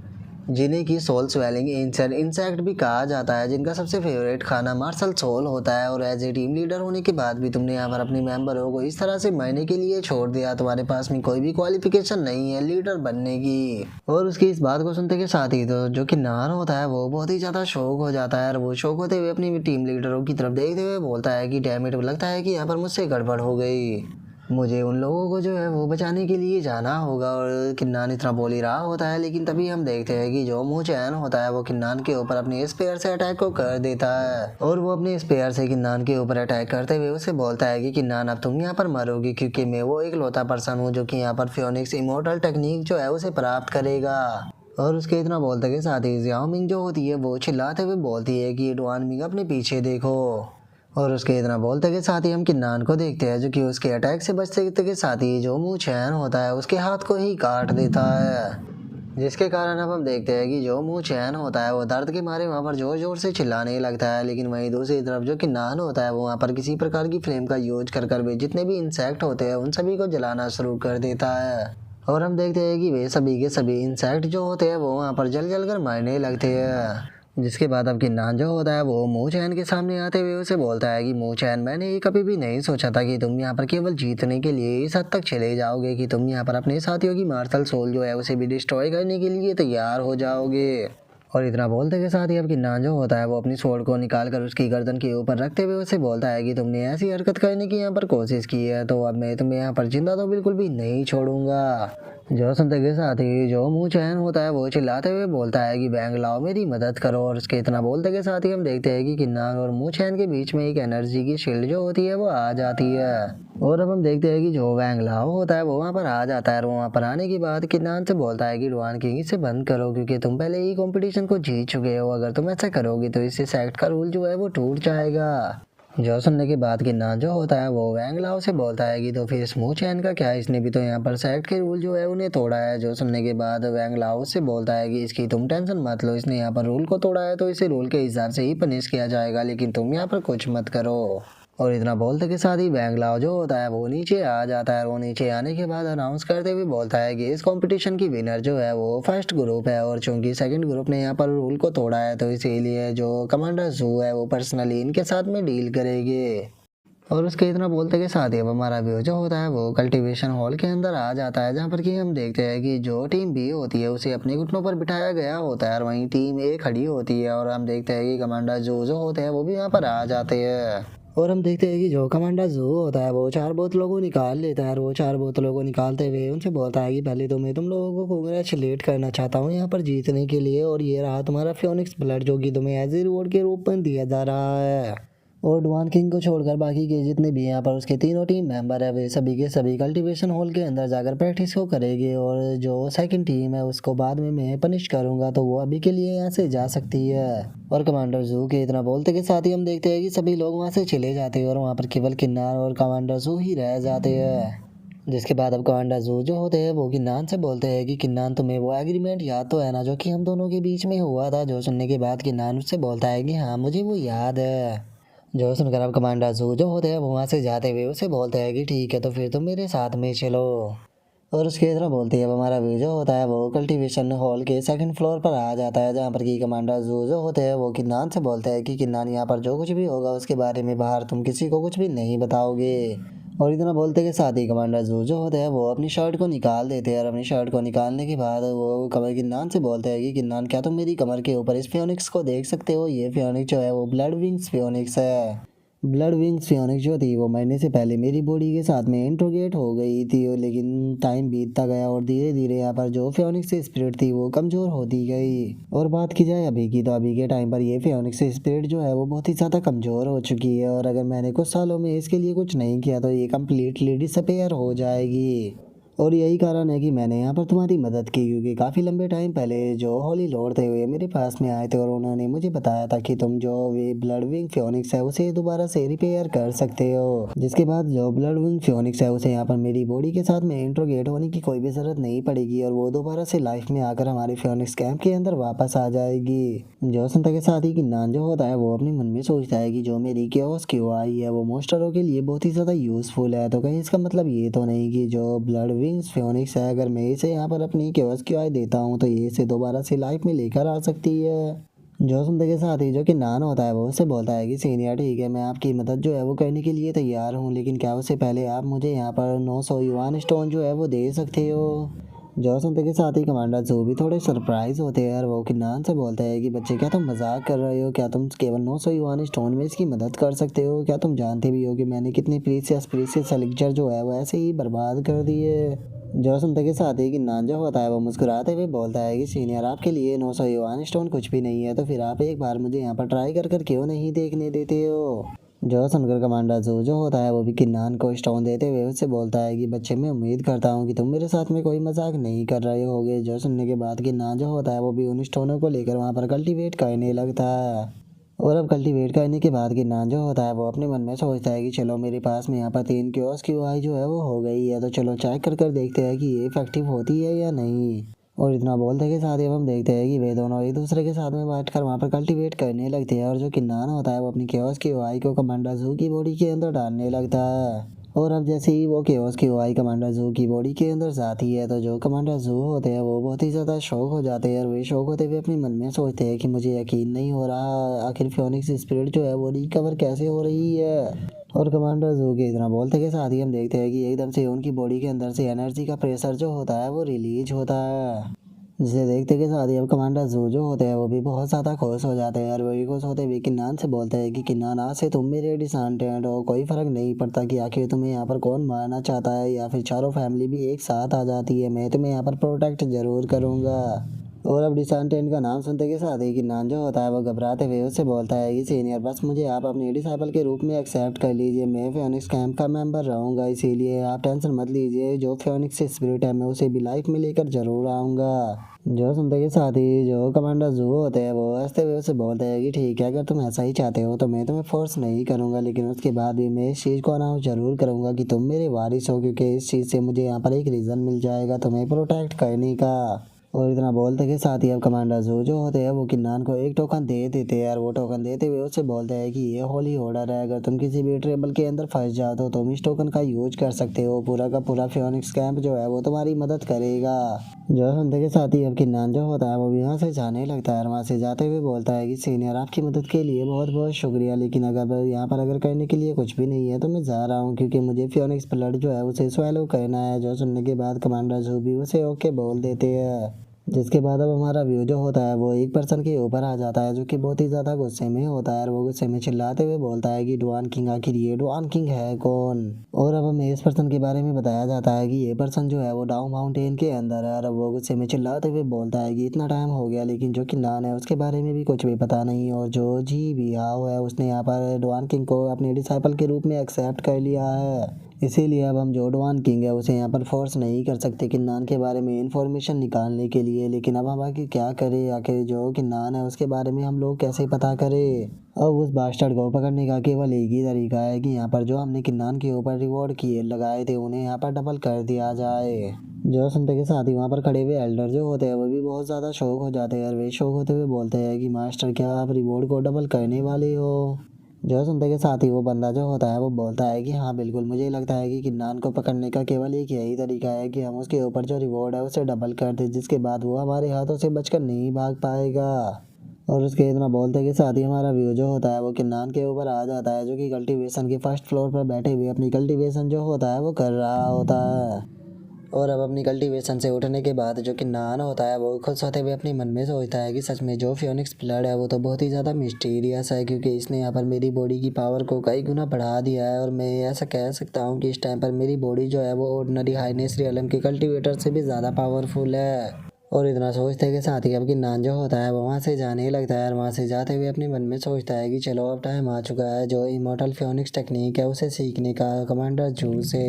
जिन्हें की सोल स्वेलिंग इंसेक्ट भी कहा जाता है, जिनका सबसे फेवरेट खाना मार्शल सोल होता है। और एज ए टीम लीडर होने के बाद भी तुमने यहाँ पर अपने मेंबरों को इस तरह से मरने के लिए छोड़ दिया, तुम्हारे पास में कोई भी क्वालिफिकेशन नहीं है लीडर बनने की। और उसकी इस बात को सुनते के साथ ही तो जो किन्नान होता है वो बहुत ही ज्यादा शौक हो जाता है और वो शौक होते हुए अपनी टीम लीडरों की तरफ देखते हुए बोलता है कि डैम इट, लगता है कि यहाँ पर मुझसे गड़बड़ हो गई, मुझे उन लोगों को जो है वो बचाने के लिए जाना होगा। और किन्नान इतना बोल ही रहा होता है लेकिन तभी हम देखते हैं कि जो मून चैन होता है वो किन्नान के ऊपर अपने स्पेयर से अटैक को कर देता है और वो अपने स्पेयर से किन्नान के ऊपर अटैक करते हुए उसे बोलता है कि किन्नान अब तुम यहाँ पर मरोगी क्योंकि मैं वो एक लौता पर्सन हूँ जो कि यहाँ पर फियोनिक्स इमॉर्टल टेक्निक जो है उसे प्राप्त करेगा। और उसके इतना बोलते के साथ ही जियाओमिंग जो होती है वो चिल्लाते हुए बोलती है कि डुआन मिंग अपने पीछे देखो। और उसके इतना बोलते के साथ ही हम किन्नान को देखते हैं जो कि उसके अटैक से बचते के साथ ही जो मून चैन होता है उसके हाथ को ही काट देता है, जिसके कारण अब हम देखते हैं कि जो मून चैन होता है वो दर्द के मारे वहाँ पर जोर जोर से चिल्लाने लगता है। लेकिन वहीं दूसरी तरफ जो किन्नान होता है वो वहाँ पर किसी प्रकार की फ्लेम का यूज कर भी जितने भी इंसेक्ट होते हैं उन सभी को जलाना शुरू कर देता है। और हम देखते हैं कि वे सभी के सभी इंसेक्ट जो होते हैं वो वहाँ पर जल जल कर मरने लगते हैं, जिसके बाद अब किन्नान जो होता है वो मून चैन के सामने आते हुए उसे बोलता है कि मून चैन, मैंने ये कभी भी नहीं सोचा था कि तुम यहाँ पर केवल जीतने के लिए इस हद तक चले जाओगे कि तुम यहाँ पर अपने साथियों की मार्शल सोल जो है उसे भी डिस्ट्रॉय करने के लिए तैयार हो जाओगे। और इतना बोलते के साथ ही अब किन्नान जो होता है वो अपनी स्वॉर्ड को निकाल कर उसकी गर्दन के ऊपर रखते हुए उससे बोलता है कि तुमने ऐसी हरकत करने की यहाँ पर कोशिश की है तो अब मैं तुम्हें यहाँ पर जिंदा तो बिल्कुल भी नहीं छोड़ूंगा। जो सुनते के साथ ही जो मुंह चैन होता है वो चिल्लाते हुए बोलता है कि बैंग लाओ मेरी मदद करो। और उसके इतना बोलते के साथ ही हम देखते हैं कि किन्नान और मुंह चैन के बीच में एक एनर्जी की शील्ड जो होती है वो आ जाती है। और अब हम देखते हैं कि जो वैंग लाओ होता है वो वहाँ पर आ जाता है और वहाँ पर आने के बाद किन्नान से बोलता है कि डुआन किंग इसे बंद करो क्योंकि तुम पहले ही कंपटीशन को जीत चुके हो। अगर तुम ऐसा करोगे तो इससे सेक्ट का रूल जो है वो टूट जाएगा। जो सुनने के बाद किन्नान जो होता है वो वैंग लाओ से बोलता है कि तो फिर स्मूथ चैन का क्या, इसने भी तो यहाँ पर सेक्ट के रूल जो है उन्हें तोड़ा है। जो सुनने के बाद वैंग लाओ से बोलता है कि इसकी तुम टेंशन मत लो, इसने यहाँ पर रूल को तोड़ा है तो इसे रूल के हिसाब से ही पनिश किया जाएगा, लेकिन तुम यहाँ पर कुछ मत करो। और इतना बोलते के साथ ही वैंग लाओ जो होता है वो नीचे आ जाता है और वो नीचे आने के बाद अनाउंस करते हुए बोलता है कि इस कंपटीशन की विनर जो है वो फर्स्ट ग्रुप है और चूंकि सेकंड ग्रुप ने यहाँ पर रूल को तोड़ा है तो इसीलिए जो कमांडर जू है वो पर्सनली इनके साथ में डील करेगी। और उसके इतना बोलते के साथ ही अब हमारा व्यू जो होता है वो कल्टीवेशन हॉल के अंदर आ जाता है जहाँ पर कि हम देखते हैं कि जो टीम बी होती है उसे अपने घुटनों पर बिठाया गया होता है और वहीं टीम ए खड़ी होती है। और हम देखते हैं कि कमांडर जो होते हैं वो भी यहाँ पर आ जाते हैं। और हम देखते हैं कि जो कमांडर जू होता है वो 4 बोतलों को निकाल लेता है और वो 4 बोतलों को निकालते हुए उनसे बोलता है कि पहले तो मैं तुम लोगों को कांग्रेचुलेट करना चाहता हूँ यहाँ पर जीतने के लिए, और ये रहा तुम्हारा फियोनिक्स ब्लड जो कि तुम्हें एज ए रिवॉर्ड के रूप में दिया जा रहा है। और डुआन किंग को छोड़कर बाकी के जितने भी यहाँ पर उसके तीनों टीम मेंबर है वे सभी के सभी कल्टीवेशन हॉल के अंदर जाकर प्रैक्टिस को करेंगे और जो सेकंड टीम है उसको बाद में मैं पनिश करूंगा तो वो अभी के लिए यहाँ से जा सकती है। और कमांडर जू के इतना बोलते के साथ ही हम देखते हैं कि सभी लोग वहाँ से चले जाते हैं और वहाँ पर केवल किन्नार और कमांडर जू ही रह जाते हैं। जिसके बाद अब कमांडर जू जो होते हैं वो किन्नान से बोलते हैं कि किन्नान तुम्हें वो एग्रीमेंट याद तो है ना जो कि हम दोनों के बीच में हुआ था। जो सुनने के बाद किन्नान उससे बोलता है कि हाँ मुझे वो याद है। जो सुनकर अब कमांडर जू जो होते हैं वो वहाँ से जाते हुए उसे बोलते हैं कि ठीक है तो फिर तुम मेरे साथ में चलो। और उसके तरह बोलते हैं अब हमारा व्यू जो होता है वो कल्टीवेशन हॉल के सेकंड फ्लोर पर आ जाता है जहाँ पर कि कमांडर जू जो होते हैं वो किन्नान से बोलते हैं कि किन्नान यहाँ पर जो कुछ भी होगा उसके बारे में बाहर तुम किसी को कुछ भी नहीं बताओगे। और इतना बोलते के साथ ही कमांडर जू जो होते हैं वो अपनी शर्ट को निकाल देते हैं और अपनी शर्ट को निकालने के बाद वो कमर किन्नान से बोलते हैं कि किन्नान क्या तुम मेरी कमर के ऊपर इस फियोनिक्स को देख सकते हो, ये फियोनिक्स जो है वो ब्लड विंग्स फियोनिक्स है। ब्लड विंग्स फियोनिक्स जो थी वो मरने से पहले मेरी बॉडी के साथ में इंट्रोगेट हो गई थी, लेकिन टाइम बीतता गया और धीरे धीरे यहाँ पर जो फियोनिक्स स्पिरिट थी वो कमज़ोर होती गई। और बात की जाए अभी की तो अभी के टाइम पर ये फियोनिक्स स्पिरिट जो है वो बहुत ही ज़्यादा कमज़ोर हो चुकी है और अगर मैंने कुछ सालों में इसके लिए कुछ नहीं किया तो ये कम्प्लीटली डिसअपेयर हो जाएगी। और यही कारण है कि मैंने यहाँ पर तुम्हारी मदद की क्योंकि काफ़ी लंबे टाइम पहले जो हॉली लॉर्ड थे हुए मेरे पास में आए थे और उन्होंने मुझे बताया था कि तुम जो वे ब्लड विंग फियोनिक्स है उसे दोबारा से रिपेयर कर सकते हो। जिसके बाद जो ब्लड विंग फियोनिक्स है उसे यहाँ पर मेरी बॉडी के साथ में इंट्रोगेट होने की कोई भी ज़रूरत नहीं पड़ेगी और वो दोबारा से लाइफ में आकर हमारे फियोनिक्स कैंप के अंदर वापस आ जाएगी। जो संता के साथ ही किन्नान जो होता है वो अपने मन में सोचता है कि जो मेरी क्योस क्यों आई है वो मोस्टरों के लिए बहुत ही ज़्यादा यूज़फुल है, तो कहीं इसका मतलब ये तो नहीं कि जो ब्लड विंग्स फियोनिक्स है अगर मैं इसे यहाँ पर अपनी क्योस क्यों आई देता हूँ तो ये इसे दोबारा से लाइफ में लेकर आ सकती है। जो सुनते के साथ ही जो किन्नान होता है वो उससे बोलता है कि सीनियर ठीक है मैं आपकी मदद जो है वो करने के लिए तैयार हूँ, लेकिन क्या उससे पहले आप मुझे यहाँ पर 900 युआन स्टोन जो है वो दे सकते हो। जो सुनते के साथ ही कमांडर जू भी थोड़े सरप्राइज होते हैं और वो किन्नान से बोलते हैं कि बच्चे क्या तुम मजाक कर रहे हो, क्या तुम केवल 900 युआन स्टोन में इसकी मदद कर सकते हो, क्या तुम जानते भी हो कि मैंने कितनी प्रीसियस एलिक्जर जो है वो ऐसे ही बर्बाद कर दिए। जो सुनते के साथ ही किन्नान जो होता है वो मुस्कुराते हुए बोलता है कि सीनियर आपके लिए 900 युआन स्टोन कुछ भी नहीं है, तो फिर आप एक बार मुझे यहाँ पर ट्राई कर क्यों नहीं देखने देते हो। जो सुनकर कमांडर जू जो होता है वो भी किन्नान को स्टोन देते हुए उससे बोलता है कि बच्चे मैं उम्मीद करता हूँ कि तुम मेरे साथ में कोई मजाक नहीं कर रहे होगे। जो सुनने के बाद किन्नान जो होता है वो भी उन स्टोनों को लेकर वहाँ पर कल्टीवेट करने लगता है। और अब कल्टीवेट करने के बाद किन्नान जो होता है वो अपने मन में सोचता है कि चलो मेरे पास में यहाँ पर 3 क्योस क्यू आई जो है वो हो गई है, तो चलो चेक कर देखते हैं कि ये इफेक्टिव होती है या नहीं। और इतना बोलते के साथ ही अब हम देखते हैं कि वे दोनों एक दूसरे के साथ में बैठकर वहाँ पर कल्टीवेट करने लगते हैं और जो किन्नान होता है वो अपनी क्योस की आई को कमांडर जू की बॉडी के अंदर डालने लगता है। और अब जैसे ही वो क्योस की आई कमांडर जू की बॉडी के अंदर जाती है तो जो कमांडर जू होते हैं वो बहुत ही ज़्यादा शौक हो जाते हैं और वे शौक होते हुए अपने मन में सोचते हैं कि मुझे यकीन नहीं हो रहा आखिर फियोनिक्स स्पिरिट जो है वो रिकवर कैसे हो रही है। और कमांडर जू के इतना बोलते के साथ ही हम देखते हैं कि एकदम से उनकी बॉडी के अंदर से एनर्जी का प्रेशर जो होता है वो रिलीज होता है। जिसे देखते के साथ ही अब कमांडर जू जो होते हैं वो भी बहुत ज़्यादा खुश हो जाते हैं और वही खुश होते हुए किन्नान से बोलते हैं कि किन्नान आज से तुम मेरे डिसेंडेंट हो, कोई फ़र्क नहीं पड़ता कि आखिर तुम्हें यहाँ पर कौन मारना चाहता है या फिर चारों फैमिली भी एक साथ आ जाती है, मैं तुम्हें यहाँ पर प्रोटेक्ट जरूर करूँगा। और अब डिसेंडेंट का नाम सुनते के साथ ही किन्नान जो होता है वो घबराते हुए उससे बोलता है कि सीनियर बस मुझे आप अपने डिसाइपल के रूप में एक्सेप्ट कर लीजिए, मैं फियोनिक्स कैंप का मेंबर रहूँगा, इसीलिए आप टेंशन मत लीजिए, जो फियोनिक्स स्पिरिट है मैं उसे भी लाइफ में लेकर जरूर आऊँगा। जो सुनते के साथ ही जो कमांडर जू होते हैं वो हंसते हुए उसे बोलते हैं कि ठीक है, अगर तुम ऐसा ही चाहते हो तो मैं तुम्हें फोर्स नहीं करूंगा, लेकिन उसके बाद भी मैं इस चीज़ को अनाउंस जरूर करूंगा कि तुम मेरे वारिस हो, क्योंकि इस चीज़ से मुझे यहाँ पर एक रीज़न मिल जाएगा तुम्हें प्रोटेक्ट करने का। और इतना बोलते के साथ ही अब कमांडर जू जो होते हैं वो किन्नान को एक टोकन दे देते हैं और वो टोकन देते हुए उससे बोलते हैं कि ये होली ऑर्डर है, अगर तुम किसी भी ट्रेबल के अंदर फंस जाओ तो तुम इस टोकन का यूज कर सकते हो, पूरा का पूरा फियोनिक्स कैंप जो है वो तुम्हारी मदद करेगा। जो सुनते के साथ ही अब किन्नान जो होता है वो भी वहाँ से जाने लगता है और वहाँ से जाते हुए बोलता है कि सीनियर आपकी मदद के लिए बहुत बहुत शुक्रिया, लेकिन अगर यहाँ पर अगर करने के लिए कुछ भी नहीं है तो मैं जा रहा हूँ, क्योंकि मुझे फियोनिक्स ब्लड जो है उसे स्वेलो करना है। जो सुनने के बाद कमांडर जू भी उसे ओके बोल देते हैं, जिसके बाद अब हमारा व्यू जो होता है वो एक पर्सन के ऊपर आ जाता है जो कि बहुत ही ज़्यादा गुस्से में होता है और वो गुस्से में चिल्लाते हुए बोलता है कि डुआन किंग, आखिर ये डुआन किंग है कौन। और अब हमें इस पर्सन के बारे में बताया जाता है कि ये पर्सन जो है वो डाउन माउंटेन के अंदर है और अब वो गुस्से में चिल्लाते हुए बोलता है कि इतना टाइम हो गया लेकिन जो कि नान है उसके बारे में भी कुछ भी पता नहीं, और जो जी भी हाउ है उसने यहाँ पर डुआन किंग को अपने डिसाइपल के रूप में एक्सेप्ट कर लिया है, इसीलिए अब हम जो डुआन किंग है उसे यहाँ पर फोर्स नहीं कर सकते किन्नान के बारे में इंफॉर्मेशन निकालने के लिए। लेकिन अब हम आखिर क्या करें, आखिर जो किन्नान है उसके बारे में हम लोग कैसे पता करें। अब उस बास्टर्ड को पकड़ने का केवल एक ही तरीका है कि यहाँ पर जो हमने किन्नान के ऊपर रिवॉर्ड किए लगाए थे उन्हें यहाँ पर डबल कर दिया जाए। जो सुनते के साथ ही वहाँ पर खड़े हुए एल्डर जो होते हैं वो भी बहुत ज़्यादा शौक हो जाते हैं और वे शौक होते हुए बोलते हैं कि मास्टर क्या आप रिवॉर्ड को डबल करने वाले हो। जो सुनते के साथ ही वो बंदा जो होता है वो बोलता है कि हाँ बिल्कुल, मुझे लगता है कि किन्नान को पकड़ने का केवल एक यही तरीका है कि हम उसके ऊपर जो रिवॉर्ड है उसे डबल कर दें, जिसके बाद वो हमारे हाथों से बचकर नहीं भाग पाएगा। और उसके इतना बोलते के साथ ही हमारा व्यू जो होता है वो किन्नान के ऊपर आ जाता है जो कि कल्टीवेशन के फर्स्ट फ्लोर पर बैठे हुए अपनी कल्टीवेशन जो होता है वो कर रहा होता है। और अब अपनी कल्टीवेशन से उठने के बाद जो कि नान होता है वो खुद होते हुए अपने मन में सोचता है कि सच में जो फियोनिक्स ब्लड है वो तो बहुत ही ज़्यादा मिस्टीरियस है, क्योंकि इसने यहाँ पर मेरी बॉडी की पावर को कई गुना बढ़ा दिया है और मैं ऐसा कह सकता हूँ कि इस टाइम पर मेरी बॉडी जो है वो ऑर्डिनरी हाईनेस रियलम के कल्टीवेटर से भी ज़्यादा पावरफुल है। और इतना सोचते के साथ ही अब किन्नान जो होता है वो वहाँ से जाने लगता है और वहाँ से जाते हुए अपने मन में सोचता है कि चलो अब टाइम आ चुका है जो इमॉर्टल फियोनिक्स टेक्निक है उसे सीखने का कमांडर जू से।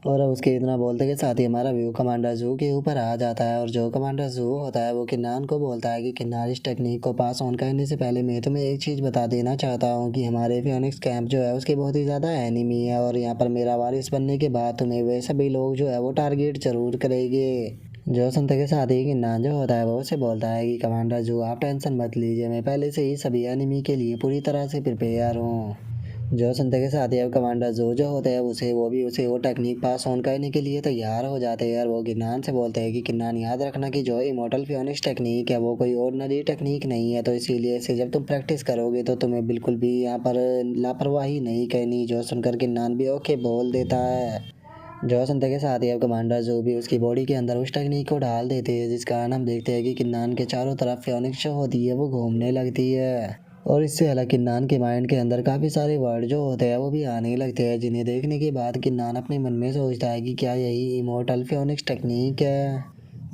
और अब उसके इतना बोलते के साथ ही हमारा व्यू कमांडर जू के ऊपर आ जाता है और जो कमांडर जू होता है वो किन्नान को बोलता है कि किन्नान इस टेक्निक को पास ऑन करने से पहले मैं तुम्हें एक चीज़ बता देना चाहता हूँ कि हमारे फियोनिक्स कैंप जो है उसके बहुत ही ज़्यादा एनिमी है और यहाँ पर मेरा वारिस बनने के बाद तुम्हें वे सभी लोग जो है वो टारगेट जरूर करेंगे। जो सुनते के साथ ही किन्नान जो होता है वो उसे बोलता है कि कमांडर जू आप टेंशन मत लीजिए, मैं पहले से ही सभी एनिमी के लिए पूरी तरह से प्रिपेयर हूँ। जो सुनते के साथ ही अब कमांडर जो होते हैं उसे वो टेक्निक पास ऑन करने के लिए तैयार हो जाते हैं और वो किन्नान से बोलते हैं कि किन्नान याद रखना कि जो इमॉर्टल फियोनिक्स टेक्निक है वो कोई ऑर्डिनरी टेक्निक नहीं है, तो इसीलिए इसे जब तुम प्रैक्टिस करोगे तो तुम्हें बिल्कुल भी यहाँ पर लापरवाही नहीं करनी। जो सुनकर किन्नान भी ओके बोल देता है। जो सुनते के साथ ही अब कमांडर जो भी उसकी बॉडी के अंदर उस टेक्निक को डाल देते हैं, जिस कारण हम देखते हैं कि किन्नान के चारों तरफ फियोनिक्स जो होती है वो घूमने लगती है। और इससे अलग किन्नान के माइंड के अंदर काफ़ी सारे वर्ड जो होते हैं वो भी आने लगते हैं, जिन्हें देखने के बाद किन्नान अपने मन में सोचता है कि क्या यही इमॉर्टल फियोनिक्स टेक्निक है।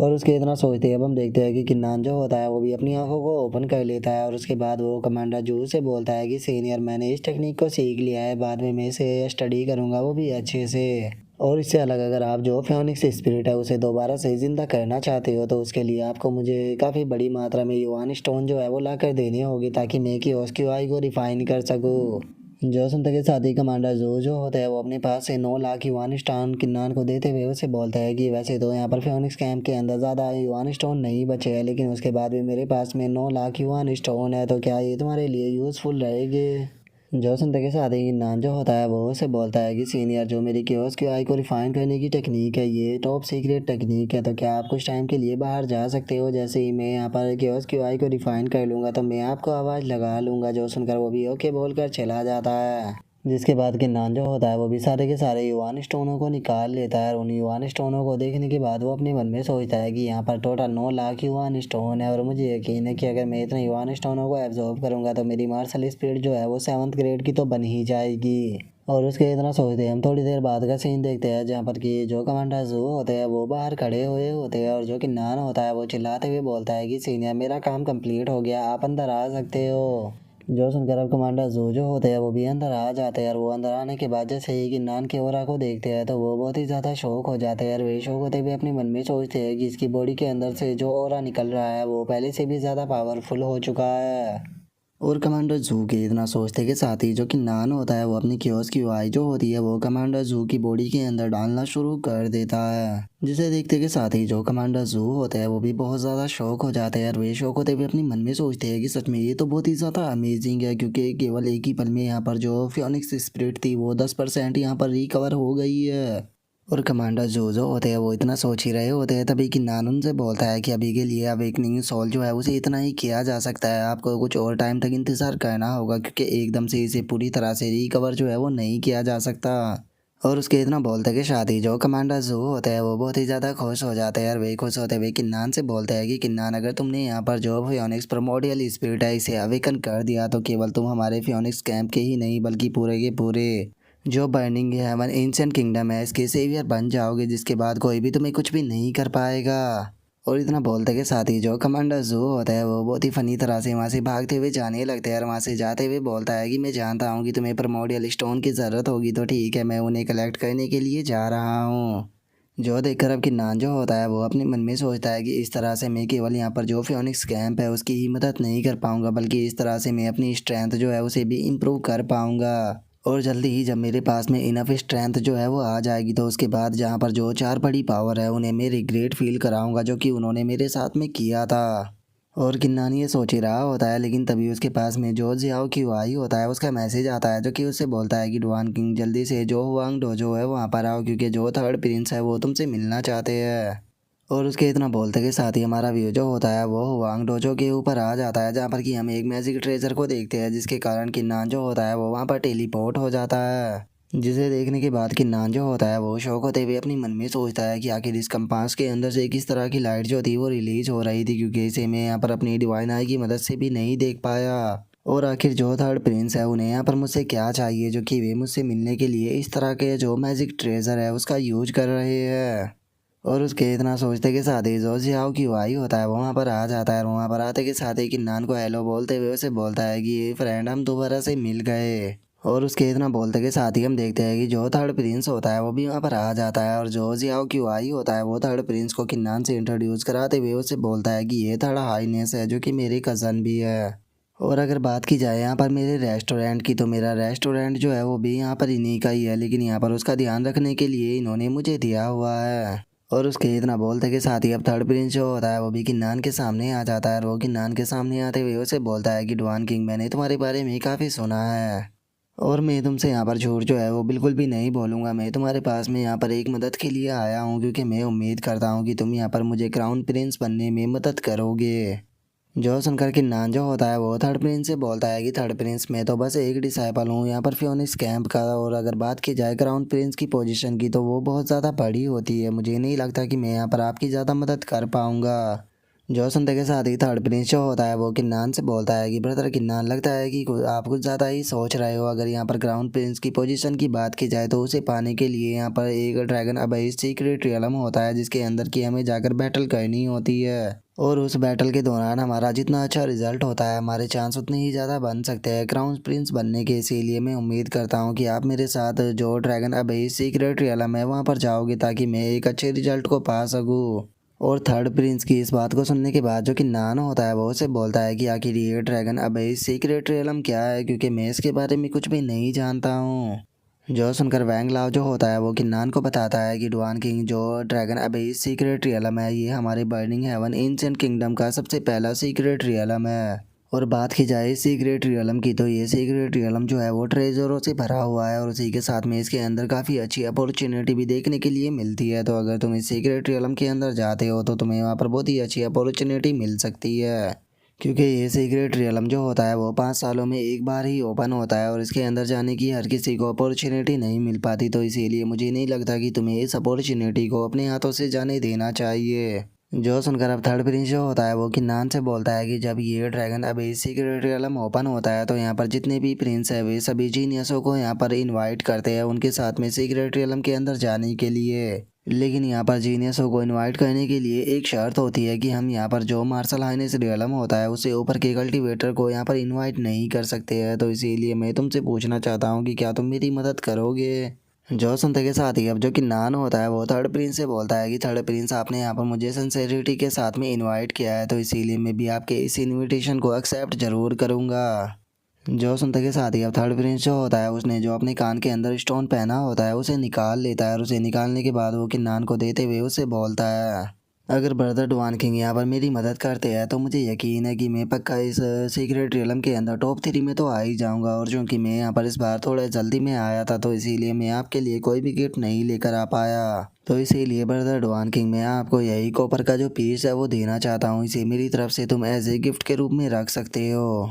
और उसके इतना सोचते अब हम देखते हैं कि किन्नान जो होता है वो भी अपनी आंखों को ओपन कर लेता है और उसके बाद वो कमांडर जू से बोलता है कि सीनियर मैंने इस टेक्निक को सीख लिया है, बाद में मैं इसे स्टडी करूँगा वो भी अच्छे से। और इससे अलग अगर आप जो फियोनिक्स स्पिरिट है उसे दोबारा से ज़िंदा करना चाहते हो तो उसके लिए आपको मुझे काफ़ी बड़ी मात्रा में युवान स्टोन जो है वो ला कर देनी होगी, ताकि मैं की उसकी आई को रिफाइन कर सकूँ। जो सुनते के साथ ही कमांडर जो होता है वो अपने पास से 9 लाख युवान स्टोन किन्नान को देते हुए उसे बोलता है कि वैसे तो यहाँ पर फियोनिक्स कैंप के अंदर ज़्यादा युवान स्टोन नहीं बचे हैं, लेकिन उसके बाद भी मेरे पास में 9 लाख युवान स्टोन है, तो क्या ये तुम्हारे लिए यूज़फुल रहेंगे। जो सुनते के साथ ही नान जो होता है वो उसे बोलता है कि सीनियर जो मेरी क्योस की आई को रिफाइन करने की टेक्निक है ये टॉप सीक्रेट टेक्निक है, तो क्या आप कुछ टाइम के लिए बाहर जा सकते हो, जैसे ही मैं यहाँ पर क्योस की आई को रिफाइन कर लूँगा तो मैं आपको आवाज़ लगा लूँगा। जो सुनकर वो भी ओके बोलकर चला जाता है। जिसके बाद किन्नान जो होता है वो भी सारे के सारे युवान स्टोनों को निकाल लेता है और उन युवान स्टोनों को देखने के बाद वो अपने मन में सोचता है कि यहाँ पर टोटल 9 लाख युवान स्टोन है और मुझे यकीन है कि अगर मैं इतने युवान स्टोनों को एब्जॉर्ब करूँगा तो मेरी मार्शल स्पीड जो है वो 7th ग्रेड की तो बन ही जाएगी। और उसके इतना सोचते हैं हम थोड़ी देर बाद का सीन देखते हैं जहाँ पर कि जो कमांडर जू होते हैं वो बाहर खड़े हुए होते हैं और जो किन्नान होता है वो चिल्लाते हुए बोलता है कि सीनियर मेरा काम कंप्लीट हो गया, आप अंदर आ सकते हो। जो सुनकर अब कमांडर जो होते हैं वो भी अंदर आ जाते हैं और वो अंदर आने के बाद जैसे ही किन्नान के ओरा को देखते हैं तो वो बहुत ही ज़्यादा शौक हो जाते हैं और वे शौक होते हुए अपने मन में सोचते हैं कि इसकी बॉडी के अंदर से जो ओरा निकल रहा है वो पहले से भी ज़्यादा पावरफुल हो चुका है। और कमांडर जू के इतना सोचते के साथ ही जो कि नान होता है वो अपनी क्योस की वाई जो होती है वो कमांडर जू की बॉडी के अंदर डालना शुरू कर देता है, जिसे देखते के साथ ही जो कमांडर जू होते हैं वो भी बहुत ज़्यादा शौक हो जाते हैं और वे शौक होते हुए अपने मन में सोचते हैं कि सच में ये तो बहुत ही ज़्यादा अमेजिंग है क्योंकि केवल एक ही पल में यहाँ पर जो फियोनिक्स स्पिरिट थी वो 10% यहाँ पर रिकवर हो गई है। और कमांडर जो होते हैं वो इतना सोच ही रहे होते हैं तभी कि नान उनसे बोलता है कि अभी के लिए अवेकनिंग सोल जो है उसे इतना ही किया जा सकता है, आपको कुछ और टाइम तक इंतज़ार करना होगा क्योंकि एकदम से इसे पूरी तरह से रिकवर जो है वो नहीं किया जा सकता। और उसके इतना बोलते कि शादी जो कमांडर जू होते हैं वो बहुत ही ज़्यादा खुश हो जाते हैं और वे खुश होते हुए किन्नान से बोलते हैं कि किन्नान अगर तुमने यहाँ पर जो फियोनिक्स प्रोमोडियल स्पिरिट है इसे अवेकन कर दिया तो केवल तुम हमारे फियोनिक्स कैंप के ही नहीं बल्कि पूरे के पूरे जो बर्निंग हेवन एंशिएंट किंगडम है इसके सेवियर बन जाओगे, जिसके बाद कोई भी तुम्हें कुछ भी नहीं कर पाएगा। और इतना बोलते के साथ ही जो कमांडर जू होता है वो बहुत ही फनी तरह से वहाँ से भागते हुए जाने लगते हैं और वहाँ से जाते हुए बोलता है कि मैं जानता हूँ कि तुम्हें प्रोमोडियल स्टोन की ज़रूरत होगी तो ठीक है मैं उन्हें कलेक्ट करने के लिए जा रहा हूँ। जो देखकर अब किन्नान जो होता है वो अपने मन में सोचता है कि इस तरह से मैं केवल यहाँ पर जो फियोनिक्स कैंप है उसकी ही मदद नहीं कर पाऊंगा बल्कि इस तरह से मैं अपनी स्ट्रेंथ जो है उसे भी इम्प्रूव कर पाऊंगा। और जल्दी ही जब मेरे पास में इनफ स्ट्रेंथ जो है वो आ जाएगी तो उसके बाद जहाँ पर जो 4 बड़ी पावर है उन्हें मैं रिग्रेट फील कराऊंगा जो कि उन्होंने मेरे साथ में किया था। और किन्नान ये सोच ही रहा होता है लेकिन तभी उसके पास में जो जियाओ की वाई होता है उसका मैसेज आता है जो कि उससे बोलता है कि डुआन किंग जल्दी से जो हुआंग डोजो है वहाँ पर आओ क्योंकि जो थर्ड प्रिंस है वो तुमसे मिलना चाहते हैं। और उसके इतना बोलते के साथ ही हमारा व्यू जो होता है वो हुआंग डोजो के ऊपर आ जाता है जहाँ पर कि हम एक मैजिक ट्रेजर को देखते हैं जिसके कारण किन्नान जो होता है वो वहाँ पर टेलीपोर्ट हो जाता है। जिसे देखने के बाद किन्नान जो होता है वो शौक होते हुए अपनी मन में सोचता है कि आखिर इस कंपास के अंदर से किस तरह की लाइट जो थी वो रिलीज हो रही थी क्योंकि इसे मैं यहाँ पर अपनी डिवाइन आई की मदद से भी नहीं देख पाया। और आखिर जो थर्ड प्रिंस है उन्हें यहाँ पर मुझसे क्या चाहिए जो कि वे मुझसे मिलने के लिए इस तरह के जो मैजिक ट्रेजर है उसका यूज कर रहे हैं। और उसके इतना सोचते के साथ ही जो जियाओ की वाई होता है वो वहाँ पर आ जाता है और वहाँ पर आते के साथ ही किन्नान को हेलो बोलते हुए उसे बोलता है कि फ्रेंड हम दोबारा से मिल गए। और उसके इतना बोलते के साथ ही हम देखते हैं कि जो थर्ड प्रिंस होता है वो भी वहाँ पर आ जाता है और जो जियाओ की वाई होता है वो थर्ड प्रिंस को किन्नान से इंट्रोड्यूस कराते हुए उसे बोलता है कि ये थर्ड हाईनेस है जो कि मेरे कज़न भी है। और अगर बात की जाए यहाँ पर मेरे रेस्टोरेंट की तो मेरा रेस्टोरेंट जो है वो भी यहाँ पर इन्हीं का ही है लेकिन यहाँ पर उसका ध्यान रखने के लिए इन्होंने मुझे दिया हुआ है। और उसके इतना बोलते के साथ ही अब थर्ड प्रिंस जो होता है वो भी किन्नान के सामने आ जाता है और वो किन्नान के सामने आते हुए उसे बोलता है कि डुआन किंग मैंने तुम्हारे बारे में काफ़ी सुना है और मैं तुमसे यहाँ पर झूठ जो है वो बिल्कुल भी नहीं बोलूँगा। मैं तुम्हारे पास में यहाँ पर एक मदद के लिए आया हूँ क्योंकि मैं उम्मीद करता हूँ कि तुम यहाँ पर मुझे क्राउन प्रिंस बनने में मदद करोगे। जो सुनकर किन्नान जो होता है वो थर्ड प्रिंस से बोलता है कि थर्ड प्रिंस मैं तो बस एक डिसाइपल हूँ यहाँ पर फियोनिक्स कैंप का और अगर बात की जाए क्राउन प्रिंस की पोजीशन की तो वो बहुत ज़्यादा बड़ी होती है, मुझे नहीं लगता कि मैं यहाँ पर आपकी ज़्यादा मदद कर पाऊँगा। जो सुनते के साथ ही थर्ड प्रिंस जो होता है वो किन्नान से बोलता है कि ब्रदर किन्नान लगता है कि आप कुछ ज़्यादा ही सोच रहे हो, अगर यहाँ पर क्राउन प्रिंस की पोजीशन की बात की जाए तो उसे पाने के लिए यहाँ पर एक ड्रैगन अबेइस सीक्रेट रियलम होता है जिसके अंदर की हमें जाकर बैटल करनी होती है और उस बैटल के दौरान हमारा जितना अच्छा रिजल्ट होता है हमारे चांस उतने ही ज़्यादा बन सकते हैं क्राउन प्रिंस बनने के। इसीलिए मैं उम्मीद करता हूँ कि आप मेरे साथ जो ड्रैगन अबेइस सीक्रेट रियलम है वहाँ पर जाओगे ताकि मैं एक अच्छे रिजल्ट को पा सकूँ। और थर्ड प्रिंस की इस बात को सुनने के बाद जो कि नान होता है वो उसे बोलता है कि आखिर ये ड्रैगन अबेइस सीक्रेट रियलम क्या है क्योंकि मैं इसके बारे में कुछ भी नहीं जानता हूँ। जो सुनकर वैंग लाओ जो होता है वो किन्नान को बताता है कि डुआन किंग जो ड्रैगन अबेइस सीक्रेट रियलम है ये हमारे बर्निंग हेवन एंशिएंट किंगडम का सबसे पहला सीक्रेट रियलम है। और बात की जाए सीक्रेट रियलम की तो ये सीक्रेट रियलम जो है वो ट्रेजरों से भरा हुआ है और उसी के साथ में इसके अंदर काफ़ी अच्छी अपॉर्चुनिटी भी देखने के लिए मिलती है। तो अगर तुम इस सीक्रेट रियलम के अंदर जाते हो तो तुम्हें वहाँ पर बहुत ही अच्छी अपॉर्चुनिटी मिल सकती है। क्योंकि ये सीक्रेट रियलम जो होता है वो 5 सालों में एक बार ही ओपन होता है और इसके अंदर जाने की हर किसी को अपॉर्चुनिटी नहीं मिल पाती। तो इसीलिए मुझे नहीं लगता कि तुम्हें इस अपॉर्चुनिटी को अपने हाथों से जाने देना चाहिए। जो सुनकर अब थर्ड प्रिंस जो होता है वो किन्नान से बोलता है कि जब ये ड्रैगन अभी सीक्रेट रियलम ओपन होता है तो यहाँ पर जितने भी प्रिंस है वे सभी जीनियसों को यहाँ पर इनवाइट करते हैं उनके साथ में सीक्रेट रियलम के अंदर जाने के लिए। लेकिन यहाँ पर जीनियसों को इनवाइट करने के लिए एक शर्त होती है कि हम यहाँ पर जो मार्शल हाइनेस रियलम होता है उससे ऊपर के कल्टीवेटर को यहाँ पर इनवाइट नहीं कर सकते हैं। तो इसीलिए मैं तुमसे पूछना चाहता हूँ कि क्या तुम मेरी मदद करोगे। जो सुनते के साथ ही अब जो किन्नान होता है वो थर्ड प्रिंस से बोलता है कि थर्ड प्रिंस आपने यहाँ पर मुझे सिंसेरिटी के साथ में इनवाइट किया है तो इसीलिए मैं भी आपके इस इनविटेशन को एक्सेप्ट जरूर करूँगा। जो सुनते के साथ ही अब थर्ड प्रिंस जो होता है उसने जो अपने कान के अंदर स्टोन पहना होता है उसे निकाल लेता है और उसे निकालने के बाद वो किन्नान को देते हुए उसे बोलता है अगर ब्रदर डुआन किंग यहाँ पर मेरी मदद करते हैं तो मुझे यकीन है कि मैं पक्का इस सीक्रेट रियलम के अंदर टॉप 3 में तो आ ही जाऊंगा। और चूंकि मैं यहाँ पर इस बार थोड़ा जल्दी में आया था तो इसीलिए मैं आपके लिए कोई भी गिफ्ट नहीं लेकर आ पाया। तो इसीलिए ब्रदर डुआन किंग मैं आपको यही कॉपर का जो पीस है वो देना चाहता हूँ। इसे मेरी तरफ से तुम एज ए गिफ्ट के रूप में रख सकते हो।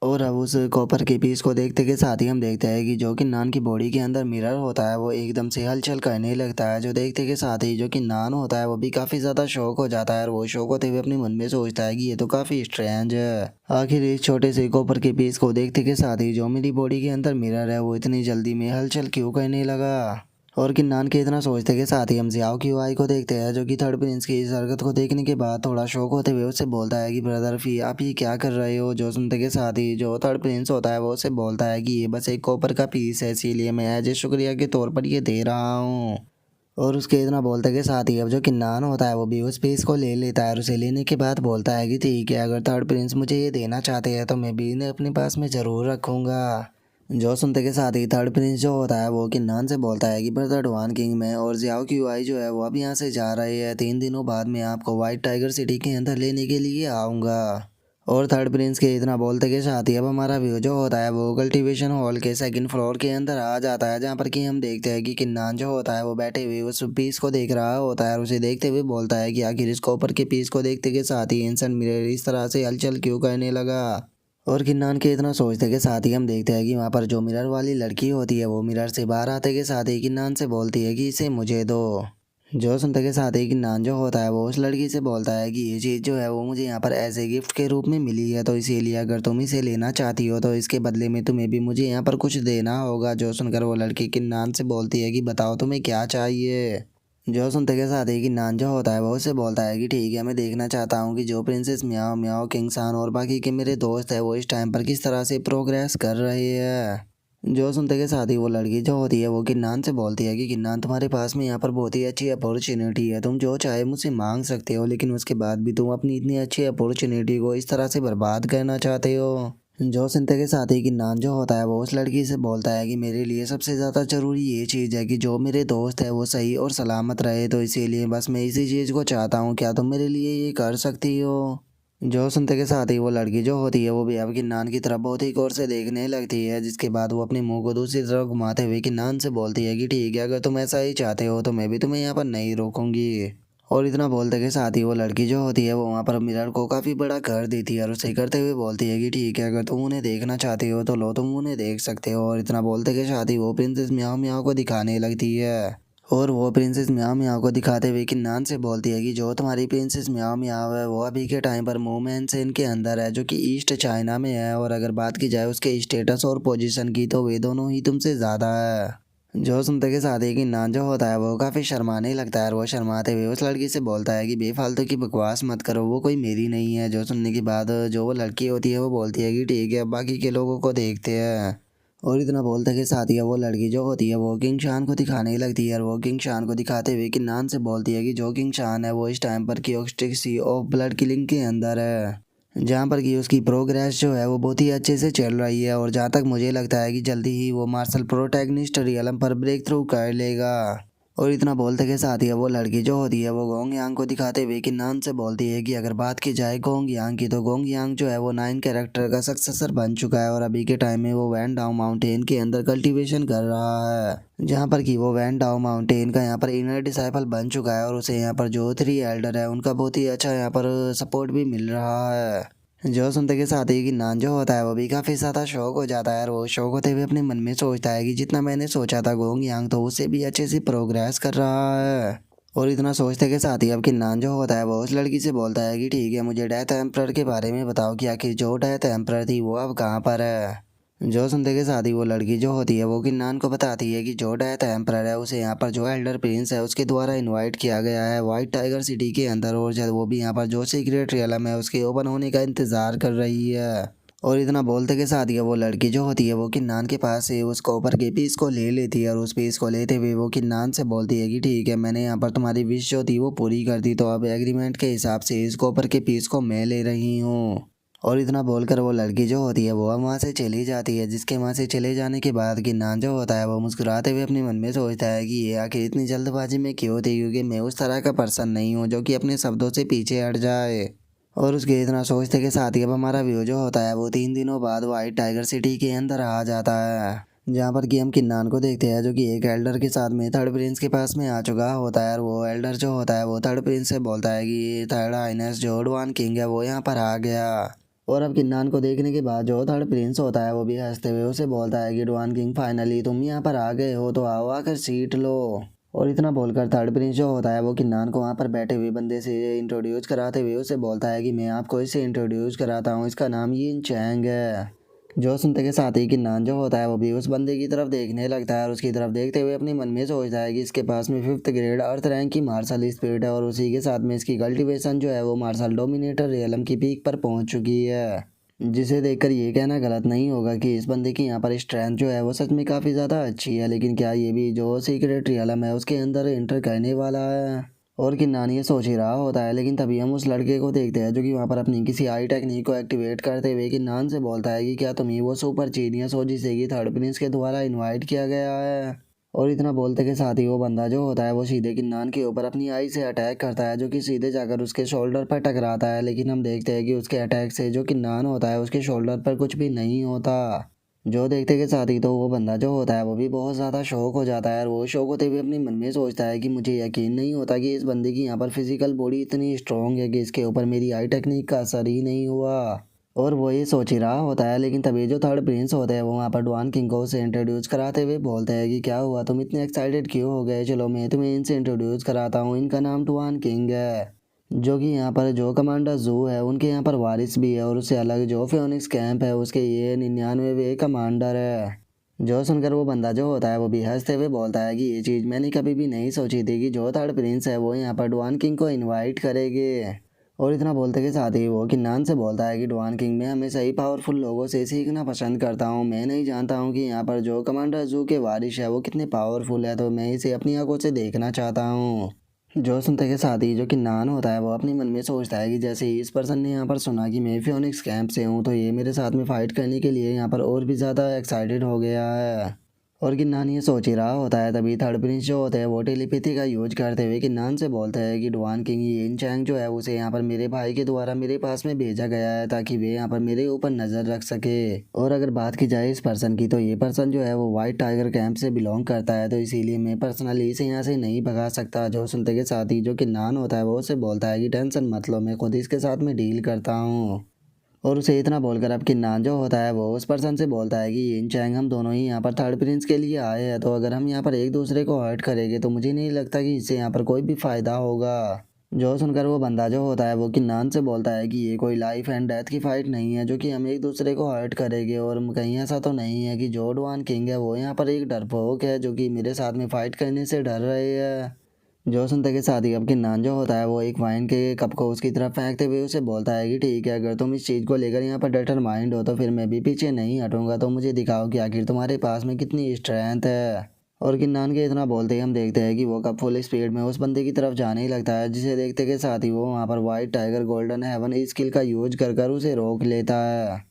और अब उस कॉपर के पीस को देखते के साथ ही हम देखते हैं कि जो कि नान की बॉडी के अंदर मिरर होता है वो एकदम से हलचल करने लगता है। जो देखते के साथ ही जो कि नान होता है वो भी काफ़ी ज़्यादा शौक हो जाता है और वो शौक होते हुए अपने मन में सोचता है कि ये तो काफ़ी स्ट्रेंज है। आखिर इस छोटे से कॉपर के पीस को देखते के साथ ही जो मेरी बॉडी के अंदर मिरर है वो इतनी जल्दी में हलचल क्यों करने लगा। और किन्नान के इतना सोचते के साथ ही हम जियाओ की वाई को देखते हैं जो कि थर्ड प्रिंस की इस हरकत को देखने के बाद थोड़ा शौक होते हुए उससे बोलता है कि ब्रदर फी आप ये क्या कर रहे हो। जो सुनते के साथ ही जो थर्ड प्रिंस होता है वो उससे बोलता है कि ये बस एक कॉपर का पीस है इसीलिए मैं एज ए शुक्रिया के तौर पर ये दे रहा हूँ। और उसके इतना बोलते के साथ ही अब जो किन्नान होता है वो भी उस पीस को ले लेता है और उसे लेने के बाद बोलता है कि ठीक है अगर थर्ड प्रिंस मुझे ये देना चाहते हैं तो मैं भी इन्हें अपने पास में ज़रूर रखूँगा। जो सुनते के साथ ही थर्ड प्रिंस जो होता है वो किन्नान से बोलता है कि ब्रदर डुआन किंग में और जियाओ की वाई जो है वो अब यहाँ से जा रही है। 3 दिनों बाद मैं आपको वाइट टाइगर सिटी के अंदर लेने के लिए आऊँगा। और थर्ड प्रिंस के इतना बोलते के साथ ही अब हमारा व्यू जो होता है वो कल्टीवेशन हॉल के 2nd फ्लोर के अंदर आ जाता है जहाँ पर कि हम देखते हैं कि किन्नान जो होता है वो बैठे हुए उस पीस को देख रहा होता है और उसे देखते हुए बोलता है कि आखिर इस कॉपर के पीस को देखते के साथ ही इंसान मिरर इस तरह से हलचल क्यों करने लगा। और किन्नान के इतना सोचते के साथ ही हम देखते हैं कि वहाँ पर जो मिरर वाली लड़की होती है वो मिरर से बाहर आते के साथ ही किन्नान से बोलती है कि इसे मुझे दो। जो सुनते के साथ ही किन्नान जो होता है वो उस लड़की से बोलता है कि ये चीज़ जो है वो मुझे यहाँ पर ऐसे गिफ्ट के रूप में मिली है तो इसीलिए अगर तुम इसे लेना चाहती हो तो इसके बदले में तुम्हें भी मुझे यहाँ पर कुछ देना होगा। जो सुनकर वो लड़की किन्नान से बोलती है कि बताओ तुम्हें क्या चाहिए। जो सुनते के साथ ही किन्नान जो होता है वो उससे बोलता है कि ठीक है मैं देखना चाहता हूँ कि जो प्रिंसेस म्याओ म्याओ किंगसान और बाकी के मेरे दोस्त है वो इस टाइम पर किस तरह से प्रोग्रेस कर रहे हैं। जो सुनते के साथ ही वो लड़की जो होती है वो किन्नान से बोलती है कि किन्नान तुम्हारे पास में यहाँ पर बहुत ही अच्छी अपॉर्चुनिटी है तुम जो चाहे मुझसे मांग सकते हो लेकिन उसके बाद भी तुम अपनी इतनी अच्छी अपॉर्चुनिटी को इस तरह से बर्बाद करना चाहते हो। जो सुनते के साथ ही किन्नान जो होता है वो उस लड़की से बोलता है कि मेरे लिए सबसे ज़्यादा ज़रूरी ये चीज़ है कि जो मेरे दोस्त है वो सही और सलामत रहे तो इसीलिए बस मैं इसी चीज़ को चाहता हूँ क्या तुम मेरे लिए ये कर सकती हो। जो सुनते के साथ ही वो लड़की जो होती है वो भी अब किन्नान की तरफ बहुत ही गौर से देखने लगती है जिसके बाद वो अपने मुंह को दूसरी तरफ घुमाते हुए किन्नान से बोलती है कि ठीक है अगर तुम ऐसा ही चाहते हो तो मैं भी तुम्हें यहाँ पर नहीं रोकूंगी। और इतना बोलते के साथ ही वो लड़की जो होती है वो वहाँ पर मिरर को काफ़ी बड़ा कर देती है और उसे करते हुए बोलती है कि ठीक है अगर तुम उन्हें देखना चाहती हो तो लो तुम उन्हें देख सकते हो। और इतना बोलते के साथ ही वो प्रिंसेस म्याओ म्याओ को दिखाने लगती है और वो प्रिंसेस म्याओ म्याओ को दिखाते हुए किन्नान से बोलती है कि जो तुम्हारी प्रिंसेस म्याओ म्याओ है वो अभी के टाइम पर मोमेंसेन के अंदर है जो कि ईस्ट चाइना में है और अगर बात की जाए उसके स्टेटस और पोजीशन की तो वे दोनों ही तुमसे ज़्यादा है। जो सुनते के साथ ही किन्नान जो होता है वो काफ़ी शर्माने लगता है और वो शर्माते हुए उस लड़की से बोलता है कि बेफालतू की बकवास मत करो वो कोई मेरी नहीं है। जो सुनने के बाद जो वो लड़की होती है वो बोलती है कि ठीक है अब बाकी के लोगों को देखते हैं। और इतना बोलते के साथ ही वो लड़की जो होती है वो किंग शान को दिखाने लगती है और वो किंग शान को दिखाते हुए किन्नान से बोलती है कि जो किंग शान है वो इस टाइम पर की ऑफ ब्लड किलिंग के अंदर है जहाँ पर कि उसकी प्रोग्रेस जो है वो बहुत ही अच्छे से चल रही है और जहाँ तक मुझे लगता है कि जल्दी ही वो मार्शल प्रोटैगनिस्ट रियलम पर ब्रेक थ्रू कर लेगा। और इतना बोलते के साथ ही वो लड़की जो होती है वो गोंग यांग को दिखाते हुए किन्नान से बोलती है कि अगर बात की जाए गोंग यांग की तो गोंग यांग जो है वो 9 कैरेक्टर का सक्सेसर बन चुका है और अभी के टाइम में वो वैन डाउ माउंटेन के अंदर कल्टीवेशन कर रहा है जहाँ पर कि वो वैन डाउ माउंटेन का यहाँ पर इनर डिसाइपल बन चुका है और उसे यहाँ पर जो 3 एल्डर है उनका बहुत ही अच्छा यहाँ पर सपोर्ट भी मिल रहा है। जो सुनते के साथ ही किन्नान जो होता है वो भी काफ़ी ज़्यादा शौक हो जाता है और वो शौक होते हुए अपने मन में सोचता है कि जितना मैंने सोचा था गोंग यांग तो उससे भी अच्छे से प्रोग्रेस कर रहा है। और इतना सोचते के साथ ही अब किन्नान जो होता है वो उस लड़की से बोलता है कि ठीक है, मुझे डेथ एम्परर के बारे में बताओ कि आखिर जो डेथ एम्परर थी वो अब कहाँ पर है। जो सुनते के साथ ही वो लड़की जो होती है वो किन्नान को बताती है कि जो डेथ एम्परर है उसे यहाँ पर जो एल्डर प्रिंस है उसके द्वारा इनवाइट किया गया है वाइट टाइगर सिटी के अंदर, और जब वो भी यहाँ पर जो सीक्रेट रियलम है उसके ओपन होने का इंतज़ार कर रही है। और इतना बोलते के साथ ही वो लड़की जो होती है वो किन्नान के पास से उस कॉपर के पीस को ले लेती है और उस पीस को लेते हुए वो किन्नान से बोलती है कि ठीक है, मैंने यहाँ पर तुम्हारी विश जो थी वो पूरी कर दी, तो अब एग्रीमेंट के हिसाब से इस कॉपर के पीस को मैं ले रही हूँ। और इतना बोलकर वो लड़की जो होती है वो अब वहाँ से चली जाती है, जिसके वहाँ से चले जाने के बाद किन्नान जो होता है वो मुस्कुराते हुए अपने मन में सोचता है कि ये आखिर इतनी जल्दबाजी में क्यों थी, क्योंकि मैं उस तरह का पर्सन नहीं हूँ जो कि अपने शब्दों से पीछे हट जाए। और उसके इतना सोचते के साथ ही अब हमारा व्यू जो होता है वो 3 दिनों बाद वाइट टाइगर सिटी के अंदर आ जाता है, जहाँ पर कि हम किन्नान को देखते हैं जो कि एक एल्डर के साथ में थर्ड प्रिंस के पास में आ चुका होता है। और वो एल्डर जो होता है वो थर्ड प्रिंस से बोलता है कि थर्ड हाइनेस जो डवान किंग है वो यहाँ पर आ गया। और अब किन्नान को देखने के बाद जो थर्ड प्रिंस होता है वो भी हंसते हुए उसे बोलता है कि डवान किंग फाइनली तुम यहाँ पर आ गए हो, तो आओ आकर सीट लो। और इतना बोलकर थर्ड प्रिंस जो होता है वो किन्नान को वहाँ पर बैठे हुए बंदे से इंट्रोड्यूस कराते हुए उसे बोलता है कि मैं आपको इसे इंट्रोड्यूस कराता हूँ, इसका नाम यिन चैंग है। जो सुनते के साथ ही किन्नान जो होता है वो भी उस बंदे की तरफ देखने लगता है और उसकी तरफ देखते हुए अपने मन में सोचता है कि इसके पास में 5th ग्रेड अर्थ रैंक की मार्शल स्पिरिट है और उसी के साथ में इसकी कल्टीवेशन जो है वो मार्शल डोमिनेटर रियलम की पीक पर पहुंच चुकी है, जिसे देखकर ये कहना गलत नहीं होगा कि इस बंदे की यहाँ पर स्ट्रेंथ जो है वो सच में काफ़ी ज़्यादा अच्छी है। लेकिन क्या ये भी जो सीक्रेट रियलम है उसके अंदर एंटर करने वाला है? और किन्नान ये सोच ही रहा होता है, लेकिन तभी हम उस लड़के को देखते हैं जो कि वहाँ पर अपनी किसी आई टेक्निक को एक्टिवेट करते हुए किन्नान से बोलता है कि क्या तुम ही वो सुपर जीनियस हो जिसे कि थर्ड प्रिंस के द्वारा इनवाइट किया गया है। और इतना बोलते के साथ ही वो बंदा जो होता है वो सीधे किन्नान के ऊपर अपनी आई से अटैक करता है, जो कि सीधे जाकर उसके शोल्डर पर टकराता है। लेकिन हम देखते हैं कि उसके अटैक से जो किन्नान होता है उसके शोल्डर पर कुछ भी नहीं होता। जो देखते के साथ ही तो वो बंदा जो होता है वो भी बहुत ज़्यादा शौक हो जाता है और वो शौक होते हुए अपने मन में सोचता है कि मुझे यकीन नहीं होता कि इस बंदे की यहाँ पर फिजिकल बॉडी इतनी स्ट्रॉन्ग है कि इसके ऊपर मेरी आई टेक्निक का असर ही नहीं हुआ। और वो ये सोच ही रहा होता है, लेकिन तभी जो थर्ड प्रिंस होते हैं वो वहाँ पर डवान किंग को उसे इंट्रोड्यूस कराते हुए बोलते हैं कि क्या हुआ, तुम इतने एक्साइटेड क्यों हो गए, चलो मैं तुम्हें इनसे इंट्रोड्यूस कराता हूँ, इनका नाम डवान किंग है, जो कि यहाँ पर जो कमांडर जू है उनके यहाँ पर वारिस भी है, और उससे अलग जो फियोनिक्स कैंप है उसके ये 99वें कमांडर है। जो सुनकर वो बंदा जो होता है वो भी हंसते हुए बोलता है कि ये चीज़ मैंने कभी भी नहीं सोची थी कि जो थर्ड प्रिंस है वो यहाँ पर डवान किंग को इनवाइट करेंगे। और इतना बोलते के साथ ही वो किन्नान से बोलता है कि डवान किंग, मैं हमेशा ही पावरफुल लोगों से सीखना पसंद करता हूँ, मैं नहीं जानता हूँ कि यहाँ पर जो कमांडर जू के वारिस है वो कितने पावरफुल है, तो मैं इसे अपनी आंखों से देखना चाहता हूँ। जो सुनते के साथ ही जो किन्नान होता है वो अपने मन में सोचता है कि जैसे ही इस पर्सन ने यहाँ पर सुना कि मैं फियोनिक्स कैंप से हूँ तो ये मेरे साथ में फाइट करने के लिए यहाँ पर और भी ज़्यादा एक्साइटेड हो गया है। और किन्नान ये सोच ही रहा होता है, तभी थर्ड प्रिंस जो होते हैं वो टेलीपैथी का यूज करते हुए किन्नान से बोलते हैं कि डवान किंग यिन चैंग जो है उसे यहाँ पर मेरे भाई के द्वारा मेरे पास में भेजा गया है ताकि वे यहाँ पर मेरे ऊपर नज़र रख सके। और अगर बात की जाए इस पर्सन की तो ये पर्सन जो है वो वाइट टाइगर कैंप से बिलोंग करता है, तो इसीलिए मैं पर्सनली इसे यहाँ से नहीं भगा सकता। जो सुनते के साथ ही जो किन्नान होता है वो उसे बोलता है कि टेंशन मत लो, मैं खुद इसके साथ में डील करता हूँ। और उसे इतना बोलकर अब किन्नान जो होता है वो उस पर्सन से बोलता है कि यिन चैंग, हम दोनों ही यहाँ पर थर्ड प्रिंस के लिए आए हैं, तो अगर हम यहाँ पर एक दूसरे को हर्ट करेंगे तो मुझे नहीं लगता कि इससे यहाँ पर कोई भी फ़ायदा होगा। जो सुनकर वो बंदा जो होता है वो किन्नान से बोलता है कि ये कोई लाइफ एंड डेथ की फ़ाइट नहीं है जो कि हम एक दूसरे को हर्ट करेंगे, और कहीं ऐसा तो नहीं है कि जो डवान किंग है वो यहाँ पर एक डरपोक है जो कि मेरे साथ में फ़ाइट करने से डर रहे है। जो सुनते के साथ ही अब किन्नान जो होता है वो एक वाइन के कप को उसकी तरफ फेंकते हुए उसे बोलता है कि ठीक है, अगर तुम इस चीज़ को लेकर यहाँ पर डिटरमाइंड हो तो फिर मैं भी पीछे नहीं हटूंगा, तो मुझे दिखाओ कि आखिर तुम्हारे पास में कितनी स्ट्रेंथ है। और किन्नान के इतना बोलते ही हम देखते हैं कि वो कप फुल स्पीड में उस बंदे की तरफ जाने ही लगता है, जिसे देखते के साथ ही वो वहाँ पर white tiger golden heaven skill का यूज कर कर उसे रोक लेता है।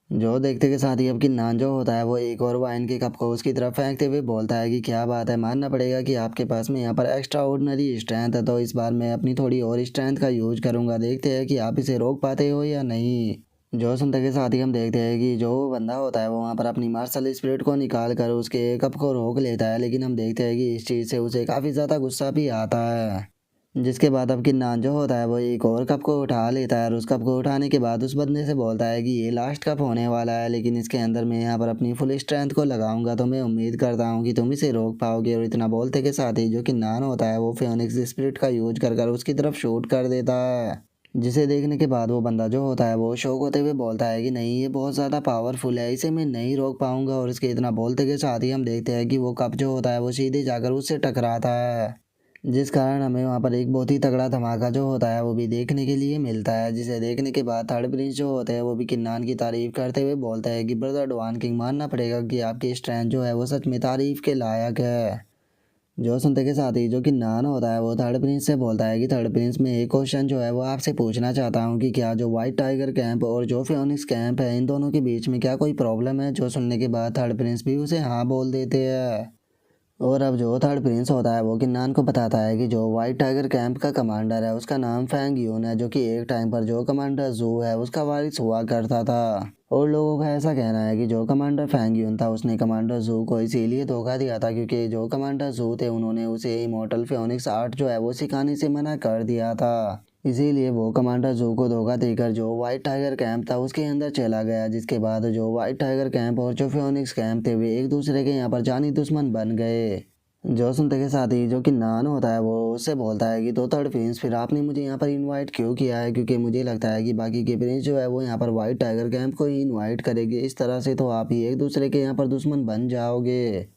जो देखते के साथ ही अब किन्नान जो होता है वो एक और वाइन के कप को उसकी तरफ फेंकते हुए बोलता है कि क्या बात है, मानना पड़ेगा कि आपके पास में यहाँ पर एक्स्ट्रा ऑर्डिनरी स्ट्रेंथ है, तो इस बार मैं अपनी थोड़ी और स्ट्रेंथ का यूज करूँगा, देखते हैं कि आप इसे रोक पाते हो या नहीं। जो सुनते के साथ ही हम देखते हैं कि जो बंदा होता है वो वहाँ पर अपनी मार्शल स्पिरिट को निकाल कर उसके कप को रोक लेता है, लेकिन हम देखते हैं कि इस चीज़ से उसे काफ़ी ज़्यादा गुस्सा भी आता है। जिसके बाद अब किन्नान जो होता है वो एक और कप को उठा लेता है और उस कप को उठाने के बाद उस बंदे से बोलता है कि ये लास्ट कप होने वाला है, लेकिन इसके अंदर मैं यहाँ पर अपनी फुल स्ट्रेंथ को लगाऊंगा, तो मैं उम्मीद करता हूँ कि तुम इसे रोक पाओगे। और इतना बोलते के साथ ही जो किन्नान होता है वो फियोनिक्स स्पिरिट का यूज कर उसकी तरफ शूट कर देता है, जिसे देखने के बाद वो बंदा जो होता है वो शौक होते हुए बोलता है कि नहीं, ये बहुत ज़्यादा पावरफुल है, इसे मैं नहीं रोक पाऊंगा। और इसके इतना बोलते के साथ ही हम देखते हैं कि वो कप जो होता है वो सीधे जाकर उससे टकराता है, जिस कारण हमें वहाँ पर एक बहुत ही तगड़ा धमाका जो होता है वो भी देखने के लिए मिलता है, जिसे देखने के बाद थर्ड प्रिंस जो होते हैं वो भी किन्नान की तारीफ करते हुए बोलता है कि ब्रदर डॉन किंग, मानना पड़ेगा कि आपकी स्ट्रेंथ जो है वो सच में तारीफ के लायक है। जो सुनते के साथ ही जो किन्नान होता है वो थर्ड प्रिंस से बोलता है कि थर्ड प्रिंस, में एक क्वेश्चन जो है वो आपसे पूछना चाहता हूँ कि क्या जो वाइट टाइगर कैंप और जो फियोनिक्स कैंप है इन दोनों के बीच में क्या कोई प्रॉब्लम है। जो सुनने के बाद थर्ड प्रिंस भी उसे हाँ बोल देते हैं। और अब जो थर्ड प्रिंस होता है वो किन्नान को बताता है कि जो वाइट टाइगर कैंप का कमांडर है उसका नाम फैंग यून है, जो कि एक टाइम पर जो कमांडर जू है उसका वारिस हुआ करता था। और लोगों का ऐसा कहना है कि जो कमांडर फैंग यून था उसने कमांडर जू को इसीलिए धोखा दिया था क्योंकि जो कमांडर जू थे उन्होंने उसे इमोर्टल फियोनिक्स आर्ट जो है वो सिखाने से मना कर दिया था। इसीलिए वो कमांडर जू को धोखा देकर जो वाइट टाइगर कैंप था उसके अंदर चला गया, जिसके बाद जो वाइट टाइगर कैंप और जो फियोनिक्स कैंप थे वे एक दूसरे के यहाँ पर जानी दुश्मन बन गए। जो सुनते के साथ ही जो किन्नान होता है वो उससे बोलता है कि तो थर्ड प्रिंस, फिर आपने मुझे यहाँ पर इनवाइट क्यों किया है, क्योंकि मुझे लगता है कि बाकी के प्रिंस जो है वो यहाँ पर वाइट टाइगर कैंप को ही इनवाइट करेंगे, इस तरह से तो आप ही एक दूसरे के यहाँ पर दुश्मन बन जाओगे।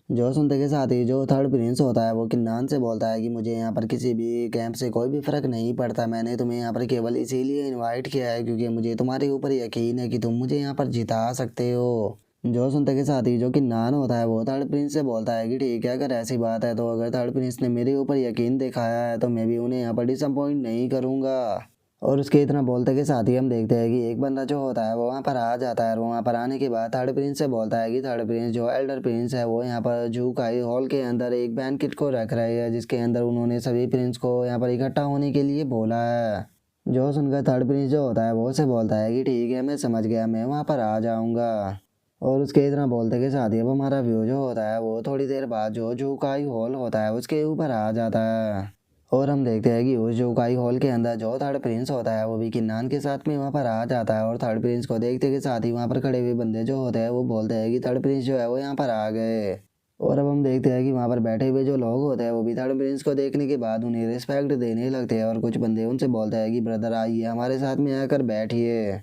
जो सुनते के साथ ही जो थर्ड प्रिंस होता है वो किन्नान से बोलता है कि मुझे यहाँ पर किसी भी कैंप से कोई भी फ़र्क नहीं पड़ता, मैंने तुम्हें यहाँ पर केवल इसीलिए इनवाइट किया है क्योंकि मुझे तुम्हारे ऊपर यकीन है कि तुम मुझे यहाँ पर जिता सकते हो। जो सुनते के साथ ही जो किन्नान होता है वो थर्ड प्रिंस से बोलता है कि ठीक है, अगर ऐसी बात है तो अगर थर्ड प्रिंस ने मेरे ऊपर यकीन दिखाया है तो मैं भी उन्हें यहाँ पर डिसअपॉइंट नहीं करूँगा। और उसके इतना बोलते के साथ ही हम देखते हैं कि एक बंदा जो होता है वो वहाँ पर आ जाता है और वहाँ पर आने के बाद थर्ड प्रिंस से बोलता है कि थर्ड प्रिंस, जो एल्डर प्रिंस है वो यहाँ पर जू काई हॉल के अंदर एक बैंकेट को रख रहे हैं, जिसके अंदर उन्होंने सभी प्रिंस को यहाँ पर इकट्ठा होने के लिए बोला है। जो सुनकर थर्ड प्रिंस जो होता है वो उसे बोलता है कि ठीक है, मैं समझ गया, मैं वहाँ पर आ जाऊँगा। और उसके इतना बोलते के साथ ही अब हमारा व्यू जो होता है वो थोड़ी देर बाद जो जूकाई हॉल होता है उसके ऊपर आ जाता है। और हम देखते हैं कि उस जूकाई हॉल के अंदर जो थर्ड प्रिंस होता है वो भी किन्नान के साथ में वहाँ पर आ जाता है। और थर्ड प्रिंस को देखते के साथ ही वहाँ पर खड़े हुए बंदे जो होते हैं वो बोलते हैं कि थर्ड प्रिंस जो है वो यहाँ पर आ गए। और अब हम देखते हैं कि वहाँ पर बैठे हुए जो लोग होते हैं वो भी थर्ड प्रिंस को देखने के बाद उन्हें रिस्पेक्ट देने लगते हैं और कुछ बंदे उनसे बोलते हैं कि ब्रदर आइए हमारे साथ में आकर बैठिए।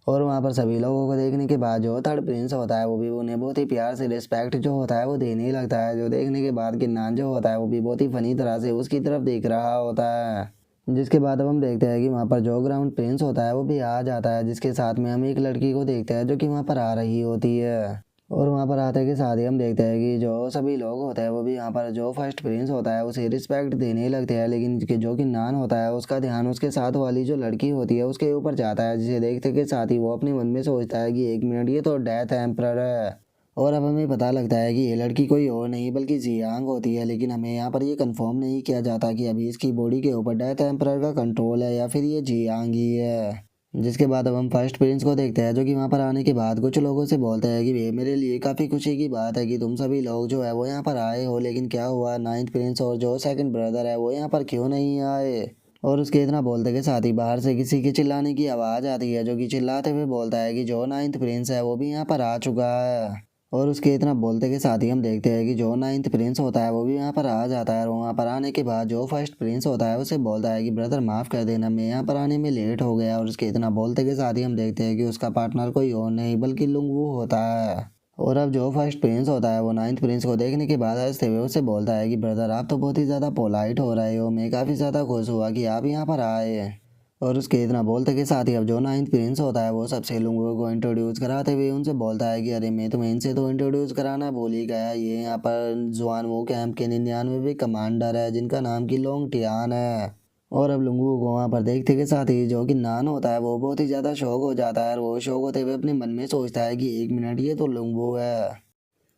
और वहाँ पर सभी लोगों को देखने के बाद जो थर्ड प्रिंस होता है वो भी उन्हें बहुत ही प्यार से रिस्पेक्ट जो होता है वो देने लगता है, जो देखने के बाद किन्नान जो होता है वो भी बहुत ही फनी तरह से उसकी तरफ देख रहा होता है। जिसके बाद अब हम देखते हैं कि वहाँ पर जो ग्राउंड प्रिंस होता है वो भी आ जाता है, जिसके साथ में हम एक लड़की को देखते हैं जो कि वहाँ पर आ रही होती है। और वहाँ पर आते के साथ ही हम देखते हैं कि जो सभी लोग होते हैं वो भी यहाँ पर जो फर्स्ट प्रिंस होता है उसे रिस्पेक्ट देने लगते हैं, लेकिन जो कि नान होता है उसका ध्यान उसके साथ वाली जो लड़की होती है उसके ऊपर जाता है, जिसे देखते के साथ ही वो अपने मन में सोचता है कि एक मिनट, ये तो डेथ एम्परर है। और अब हमें पता लगता है कि ये लड़की कोई और नहीं बल्कि जियांग होती है, लेकिन हमें यहाँ पर ये कंफर्म नहीं किया जाता कि अभी इसकी बॉडी के ऊपर डेथ एम्परर का कंट्रोल है या फिर ये जियांग ही है। जिसके बाद अब हम फर्स्ट प्रिंस को देखते हैं जो कि वहाँ पर आने के बाद कुछ लोगों से बोलते हैं कि ये मेरे लिए काफ़ी खुशी की बात है कि तुम सभी लोग जो है वो यहाँ पर आए हो, लेकिन क्या हुआ, नाइन्थ प्रिंस और जो सेकंड ब्रदर है वो यहाँ पर क्यों नहीं आए। और उसके इतना बोलते के साथ ही बाहर से किसी के चिल्लाने की आवाज़ आती है, जो कि चिल्लाते हुए बोलता है कि जो नाइन्थ प्रिंस है वो भी यहाँ पर आ चुका है। और उसके इतना बोलते के साथ ही हम देखते हैं कि जो नाइन्थ प्रिंस होता है वो भी यहाँ पर आ जाता है और वहाँ पर आने के बाद जो फर्स्ट प्रिंस होता है उसे बोलता है कि ब्रदर माफ़ कर देना, मैं यहाँ पर आने में लेट हो गया। और उसके इतना बोलते के साथ ही हम देखते हैं कि उसका पार्टनर कोई और नहीं बल्कि लुंगवू होता है। और अब जो फर्स्ट प्रिंस होता है वो नाइन्थ प्रिंस को देखने के बाद हंसते हुए उससे बोलता है कि ब्रदर आप तो बहुत ही ज़्यादा पोलाइट हो रहे हो, मैं काफ़ी ज़्यादा खुश हुआ कि आप यहाँ पर आए। और उसके इतना बोलते के साथ ही अब जो नाइन्थ प्रिंस होता है वो सबसे लोगों को इंट्रोड्यूस कराते हुए उनसे बोलता है कि अरे मैं तुम्हें इनसे तो इंट्रोड्यूस कराना भूल ही गया, ये यहाँ पर जुआन वो कैंप के 99वें कमांडर है जिनका नाम की लोंग टियान है। और अब लुंगू को वहाँ पर देखते के साथ ही जो कि नान होता है वो बहुत ही ज़्यादा शौक हो जाता है और वो शौक होते हुए अपने मन में सोचता है कि एक मिनट, ये तो लुंगू है।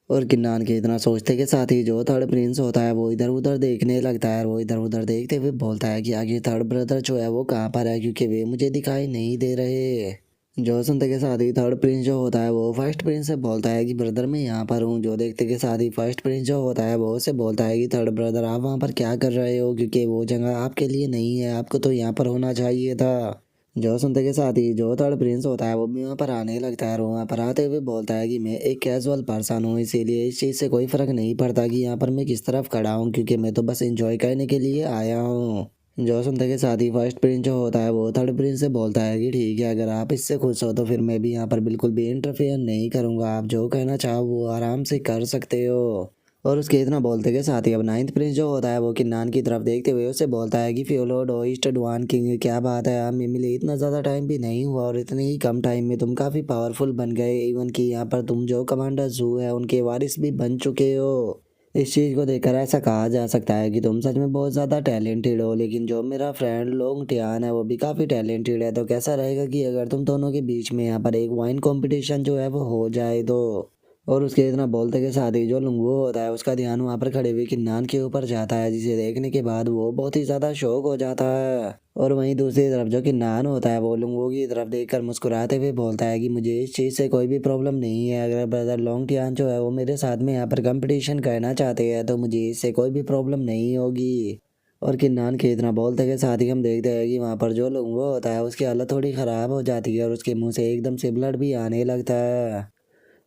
और किन्नान के इतना सोचते के साथ ही जो थर्ड प्रिंस होता है वो इधर उधर देखने लगता है और वो इधर उधर देखते हुए बोलता है कि आगे थर्ड ब्रदर जो है वो कहाँ पर है, क्योंकि वे मुझे दिखाई नहीं दे रहे। जो सुनते के साथ ही थर्ड प्रिंस जो होता है वो फर्स्ट प्रिंस से बोलता है कि ब्रदर मैं यहाँ पर हूँ। जो देखते के साथ ही फर्स्ट प्रिंस जो होता है वो उससे बोलता है कि थर्ड ब्रदर आप वहाँ पर क्या कर रहे हो, क्योंकि वो जगह आपके लिए नहीं है, आपको तो यहाँ पर होना चाहिए था। जो सुनते के साथ ही जो थर्ड प्रिंस होता है वो भी वहाँ पर आने लगता है और वहाँ पर आते हुए बोलता है कि मैं एक कैजुअल पर्सन हूँ, इसीलिए इस चीज़ से कोई फ़र्क नहीं पड़ता कि यहाँ पर मैं किस तरफ खड़ा हूँ, क्योंकि मैं तो बस इंजॉय करने के लिए आया हूँ। जो सुनते के साथ ही फर्स्ट प्रिंस जो होता है वो थर्ड प्रिंस से बोलता है कि ठीक है, अगर आप इससे खुश हो तो फिर मैं भी यहाँ पर बिल्कुल भी इंटरफेयर नहीं करूँगा, आप जो कहना चाहो वो आराम से कर सकते हो। और उसके इतना बोलते के साथ ही अब नाइन्थ प्रिंस जो होता है वो किन्नान की तरफ देखते हुए उससे बोलता है कि फ्योलो डोइस्ट डुआन किंग, क्या बात है, हमें मिले इतना ज़्यादा टाइम भी नहीं हुआ और इतने ही कम टाइम में तुम काफ़ी पावरफुल बन गए, इवन कि यहाँ पर तुम जो कमांडर जू है उनके वारिस भी बन चुके हो। इस चीज़ को देखकर ऐसा कहा जा सकता है कि तुम सच में बहुत ज़्यादा टैलेंटेड हो, लेकिन जो मेरा फ्रेंड लोंग टियान है वो भी काफ़ी टैलेंटेड है, तो कैसा रहेगा कि अगर तुम दोनों के बीच में यहाँ पर एक वाइन कंपटीशन जो है वो हो जाए तो। और उसके इतना बोलते के साथ ही जो लुंगू होता है उसका ध्यान वहाँ पर खड़े हुए किन्नान के ऊपर जाता है, जिसे देखने के बाद वो बहुत ही ज़्यादा शौक हो जाता है। और वहीं दूसरी तरफ जो किन्नान होता है वो लुंगू की तरफ देखकर मुस्कुराते हुए बोलता है कि मुझे इस चीज़ से कोई भी प्रॉब्लम नहीं है, अगर ब्रदर लॉन्ग टियान जो है वो मेरे साथ में यहाँ पर कंपटीशन करना चाहते हैं तो मुझे इससे कोई भी प्रॉब्लम नहीं होगी। और किन्नान के इतना बोलते के साथ ही हम देखते हैं कि वहाँ पर जो लुंगू होता है उसकी हालत थोड़ी ख़राब हो जाती है और उसके मुंह से एकदम से ब्लड भी आने लगता है।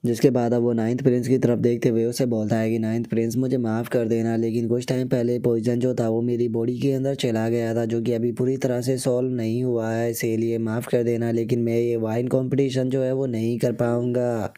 जिसके बाद अब वो नाइन्थ प्रिंस की तरफ देखते हुए उसे बोलता है कि नाइन्थ प्रिंस मुझे माफ़ कर देना, लेकिन कुछ टाइम पहले पॉइजन जो था वो मेरी बॉडी के अंदर चला गया था, जो कि अभी पूरी तरह से सॉल्व नहीं हुआ है, इसीलिए माफ़ कर देना, लेकिन मैं ये वाइन कंपटीशन जो है वो नहीं कर पाऊँगा।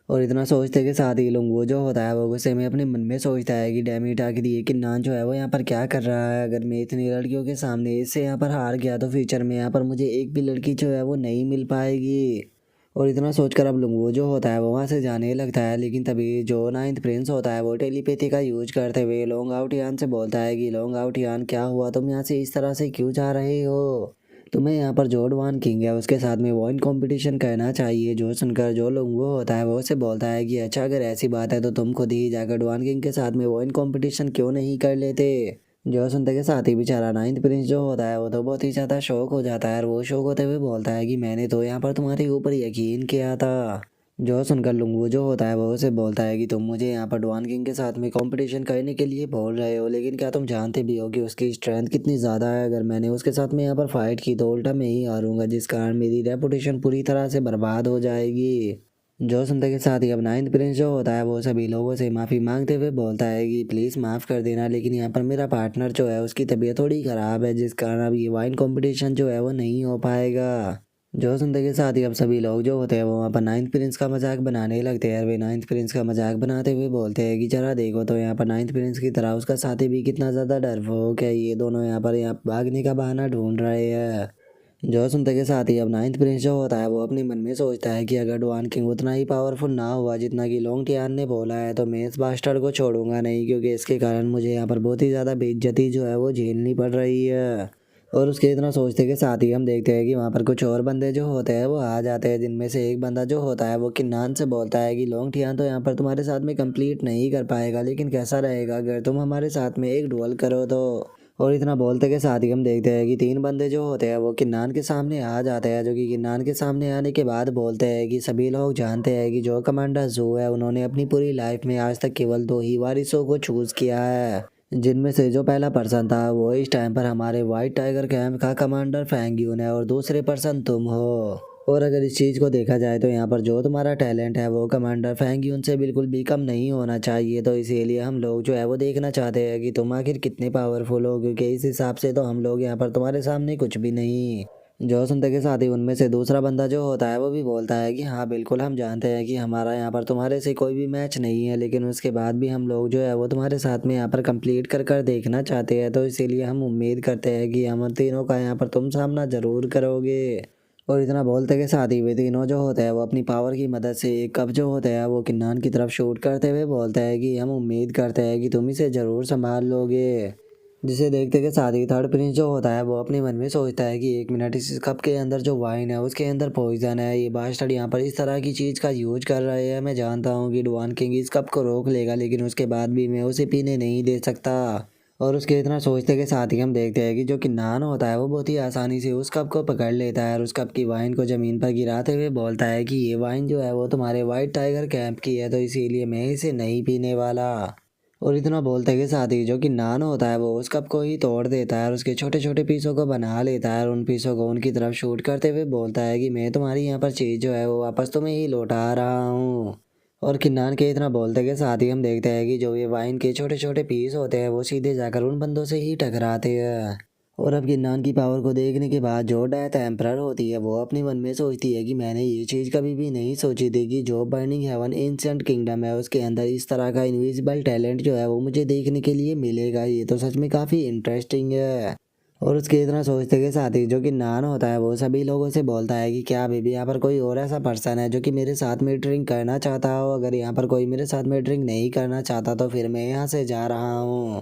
और इतना सोचते के साथ ही लोग वो जो होता है वो गुस्से में अपने मन में सोचता है कि डैमिट आखिर ये किन्नान जो है वो यहाँ पर क्या कर रहा है, अगर मैं इतनी लड़कियों के सामने इससे यहाँ पर हार गया तो फ्यूचर में यहाँ पर मुझे एक भी लड़की जो है वो नहीं मिल पाएगी। और इतना सोचकर अब लुंगू जो होता है वो वहाँ से जाने लगता है, लेकिन तभी जो नाइन्थ प्रिंस होता है वो टेलीपैथी का यूज करते हुए लॉन्ग आउट यान से बोलता है कि लॉन्ग आउट यान क्या हुआ, तुम यहाँ से इस तरह से क्यों जा रहे हो, तुम्हें यहाँ पर जो डवान किंग है उसके साथ में वॉइन कंपटीशन करना चाहिए। जो सुनकर जो लुंगू होता है वो उससे बोलता है कि अच्छा, अगर ऐसी बात है तो तुम खुद ही जाकर डवान किंग के साथ में वॉइन कंपटीशन क्यों नहीं कर लेते। जो सुनते के साथ ही बेचारा नाइन्थ प्रिंस जो होता है वो तो बहुत ही ज़्यादा शौक हो जाता है और वो शौक होते हुए बोलता है कि मैंने तो यहाँ पर तुम्हारे ऊपर यकीन किया था। जो सुनकर लुंगू जो होता है वो उसे बोलता है कि तुम मुझे यहाँ पर डवान किंग के साथ में कंपटीशन करने के लिए बोल रहे हो, लेकिन क्या तुम जानते भी हो कि उसकी स्ट्रेंथ कितनी ज़्यादा है, अगर मैंने उसके साथ में यहाँ पर फाइट की तो उल्टा मैं ही हारूंगा, जिस कारण मेरी रेपुटेशन पूरी तरह से बर्बाद हो जाएगी। जो सुनते के साथ ही अब नाइन्थ प्रिंस जो होता है वो सभी लोगों से माफ़ी मांगते हुए बोलता है कि प्लीज़ माफ़ कर देना, लेकिन यहाँ पर मेरा पार्टनर जो है उसकी तबीयत थोड़ी ख़राब है, जिस कारण अब ये वाइन कंपटीशन जो है वो नहीं हो पाएगा। जो सुनते के साथ ही अब सभी लोग जो होते हैं वो वहाँ पर नाइन्थ प्रिंस का मजाक बनाने लगते हैं और वे नाइन्थ प्रिंस का मजाक बनाते हुए बोलते हैं कि जरा देखो तो यहाँ पर नाइन्थ प्रिंस की तरह उसका साथी भी कितना ज़्यादा डरपोक है, ये दोनों यहाँ भागने का बहाना ढूंढ रहे हैं। जो सुनते के साथ ही अब नाइन्थ प्रिंस जो होता है वो अपने मन में सोचता है कि अगर डुआन किंग उतना ही पावरफुल ना हुआ जितना कि लोंग टियान ने बोला है तो मैं इस बास्टर्ड को छोड़ूंगा नहीं, क्योंकि इसके कारण मुझे यहाँ पर बहुत ही ज़्यादा बेइज्जती जो है वो झेलनी पड़ रही है। और उसके इतना सोचते के साथ ही हम देखते हैं कि वहाँ पर कुछ और बंदे जो होते हैं वो आ जाते हैं, जिनमें से एक बंदा जो होता है वो किन्नान से बोलता है कि लोंग टियान तो यहाँ पर तुम्हारे साथ में कंप्लीट नहीं कर पाएगा, लेकिन कैसा रहेगा अगर तुम हमारे साथ में एक डुअल करो तो। और इतना बोलते के साथ ही हम देखते हैं कि तीन बंदे जो होते हैं वो किन्नान के सामने आ जाते हैं, जो कि किन्नान के सामने आने के बाद बोलते हैं कि सभी लोग जानते हैं कि जो कमांडर जो है उन्होंने अपनी पूरी लाइफ में आज तक केवल दो ही वारिसों को चूज़ किया है, जिनमें से जो पहला पर्सन था वो इस टाइम पर हमारे वाइट टाइगर कैंप का कमांडर फैंग्यून है और दूसरे पर्सन तुम हो। और अगर इस चीज़ को देखा जाए तो यहाँ पर जो तुम्हारा टैलेंट है वो कमांडर फैंग्यून से बिल्कुल भी कम नहीं होना चाहिए, तो इसीलिए हम लोग जो है वो देखना चाहते हैं कि तुम आखिर कितने पावरफुल हो, क्योंकि इस हिसाब से तो हम लोग यहाँ पर तुम्हारे सामने कुछ भी नहीं। जो सुनते के साथ ही उनमें से दूसरा बंदा जो होता है वो भी बोलता है कि हाँ बिल्कुल, हम जानते हैं कि हमारा यहाँ पर तुम्हारे से कोई भी मैच नहीं है, लेकिन उसके बाद भी हम लोग जो है वो तुम्हारे साथ में यहाँ पर कंप्लीट कर कर देखना चाहते हैं, तो इसीलिए हम उम्मीद करते हैं कि हम तीनों का यहाँ पर तुम सामना ज़रूर करोगे। और इतना बोलते के साथ ही वे तीनों जो होते हैं वो अपनी पावर की मदद से एक कप जो होता है वो किन्नान की तरफ शूट करते हुए बोलते हैं कि हम उम्मीद करते हैं कि तुम इसे ज़रूर संभाल लोगे। जिसे देखते के साथ ही थर्ड प्रिंस जो होता है वो अपने मन में सोचता है कि एक मिनट, इस कप के अंदर जो वाइन है उसके अंदर पॉइजन है, ये बास्टर्ड यहाँ पर इस तरह की चीज़ का यूज कर रहे हैं, मैं जानता हूँ कि डुआन किंग इस कप को रोक लेगा, लेकिन उसके बाद भी मैं उसे पीने नहीं दे सकता। और उसके इतना सोचते के साथ ही हम देखते हैं कि जो किन्नान होता है वो बहुत ही आसानी से उस कप को पकड़ लेता है और उस कप की वाइन को ज़मीन पर गिराते हुए बोलता है कि ये वाइन जो है वो तुम्हारे वाइट टाइगर कैंप की है, तो इसीलिए मैं इसे नहीं पीने वाला। और इतना बोलते के साथ ही जो किन्नान होता है वो उस कप को ही तोड़ देता है और उसके छोटे छोटे पीसों को बना लेता है और उन पीसों को उनकी तरफ शूट करते हुए बोलता है कि मैं तुम्हारी यहाँ पर चीज़ जो है वो वापस तुम्हें ही लौटा रहा हूँ। और किन्नान के इतना बोलते के साथ ही हम देखते हैं कि जो ये वाइन के छोटे छोटे पीस होते हैं वो सीधे जाकर उन बंदों से ही टकराते हैं। और अब किन्नान की पावर को देखने के बाद जो डेथ एम्परर होती है वो अपने मन में सोचती है कि मैंने ये चीज़ कभी भी नहीं सोची थी कि जो बर्निंग हेवन एंशिएंट किंगडम है उसके अंदर इस तरह का इनविजिबल टैलेंट जो है वो मुझे देखने के लिए मिलेगा। ये तो सच में काफ़ी इंटरेस्टिंग है। और उसके इतना सोचते के साथ ही जो कि नान होता है वो सभी लोगों से बोलता है कि क्या बेबी यहाँ पर कोई और ऐसा पर्सन है जो कि मेरे साथ में ड्रिंक करना चाहता हो? अगर यहाँ पर कोई मेरे साथ में ड्रिंक नहीं करना चाहता तो फिर मैं यहाँ से जा रहा हूँ।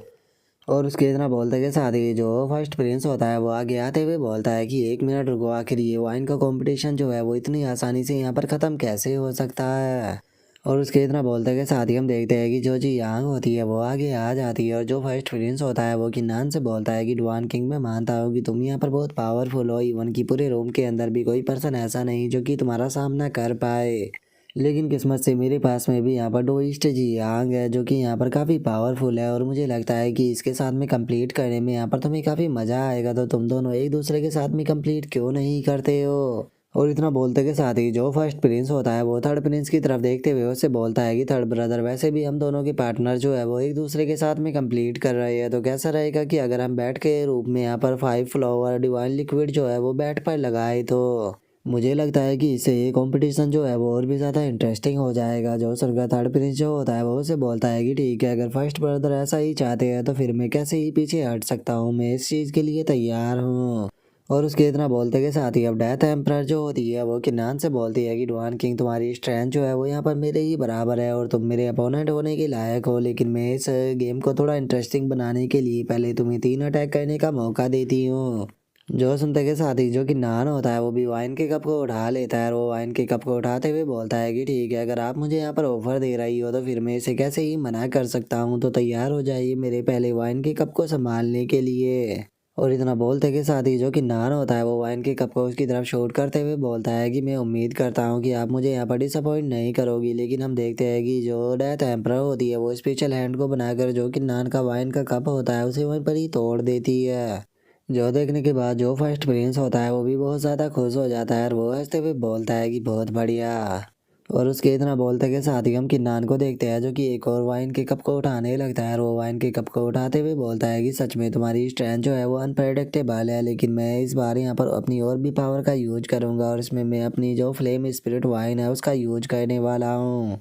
और उसके इतना बोलते के साथ ही जो फर्स्ट प्रिंस होता है वो आगे आते हुए बोलता है कि 1 मिनट रुको, आखिर ये वाइन का कंपटीशन जो है वो इतनी आसानी से यहाँ पर ख़त्म कैसे हो सकता है। और उसके इतना बोलते के साथ ही हम देखते हैं कि जो जी यांग होती है वो आगे आ जाती है और जो फर्स्ट प्रिंस होता है वो किन्नान से बोलता है कि डुआन किंग, मैं मानता हूँ कि तुम यहाँ पर बहुत पावरफुल हो, इवन कि पूरे रोम के अंदर भी कोई पर्सन ऐसा नहीं जो कि तुम्हारा सामना कर पाए। लेकिन किस्मत से मेरे पास में भी यहाँ पर दो ईस्ट जी यांग है जो कि यहाँ पर काफ़ी पावरफुल है और मुझे लगता है कि इसके साथ में कंप्लीट करने में यहाँ पर तुम्हें काफ़ी मज़ा आएगा, तो तुम दोनों एक दूसरे के साथ में कंप्लीट क्यों नहीं करते हो। और इतना बोलते के साथ ही जो फर्स्ट प्रिंस होता है वो थर्ड प्रिंस की तरफ देखते हुए उससे बोलता है कि थर्ड ब्रदर, वैसे भी हम दोनों के पार्टनर जो है वो एक दूसरे के साथ में कंप्लीट कर रहे हैं, तो कैसा रहेगा कि अगर हम बैट के रूप में यहाँ पर 5 फ्लावर डिवाइन लिक्विड जो है वो बैट पर लगाए, तो मुझे लगता है कि इससे ये कंपटीशन जो है वो और भी ज़्यादा इंटरेस्टिंग हो जाएगा। जो उनका थर्ड प्रिंस जो होता है वो उसे बोलता है कि ठीक है, अगर फर्स्ट ब्रदर ऐसा ही चाहते हैं तो फिर मैं कैसे ही पीछे हट सकता हूँ, मैं इस चीज़ के लिए तैयार हूँ। और उसके इतना बोलते के साथ ही अब डेथ एम्परर जो होती है वो किन्नान से बोलती है कि डुआन किंग, तुम्हारी स्ट्रेंथ जो है वो यहाँ पर मेरे ही बराबर है और तुम मेरे अपोनेंट होने के लायक हो, लेकिन मैं इस गेम को थोड़ा इंटरेस्टिंग बनाने के लिए पहले तुम्हें 3 अटैक करने का मौका देती हूँ। जो सुनते के साथ ही जो कि नान होता है वो भी वाइन के कप को उठा लेता है और वो वाइन के कप को उठाते हुए बोलता है कि ठीक है, अगर आप मुझे यहाँ पर ऑफर दे रही हो तो फिर मैं इसे कैसे ही मना कर सकता हूँ, तो तैयार हो जाइए मेरे पहले वाइन के कप को संभालने के लिए। और इतना बोलते के साथ ही जो कि नान होता है वो वाइन के कप को उसकी तरफ शूट करते हुए बोलता है कि मैं उम्मीद करता हूँ कि आप मुझे यहाँ पर डिसअपॉइंट नहीं करोगी, लेकिन हम देखते हैं कि जो डेथ एम्परर होती है वो स्पेशल हैंड को बनाकर जो कि नान का वाइन का कप होता है उसे वहीं पर ही तोड़ देती है। जो देखने के बाद जो फर्स्ट प्रिंस होता है वो भी बहुत ज़्यादा खुश हो जाता है और वो हंसते हुए बोलता है कि बहुत बढ़िया। और उसके इतना बोलते के साथ ही हम किन्नान को देखते हैं जो कि एक और वाइन के कप को उठाने लगता है और वो वाइन के कप को उठाते हुए बोलता है कि सच में तुम्हारी स्ट्रेंथ जो है वो अनप्रेडिक्टेबल है, लेकिन मैं इस बार यहाँ पर अपनी और भी पावर का यूज करूँगा और इसमें मैं अपनी जो फ्लेम स्पिरिट वाइन है उसका यूज करने वाला हूँ,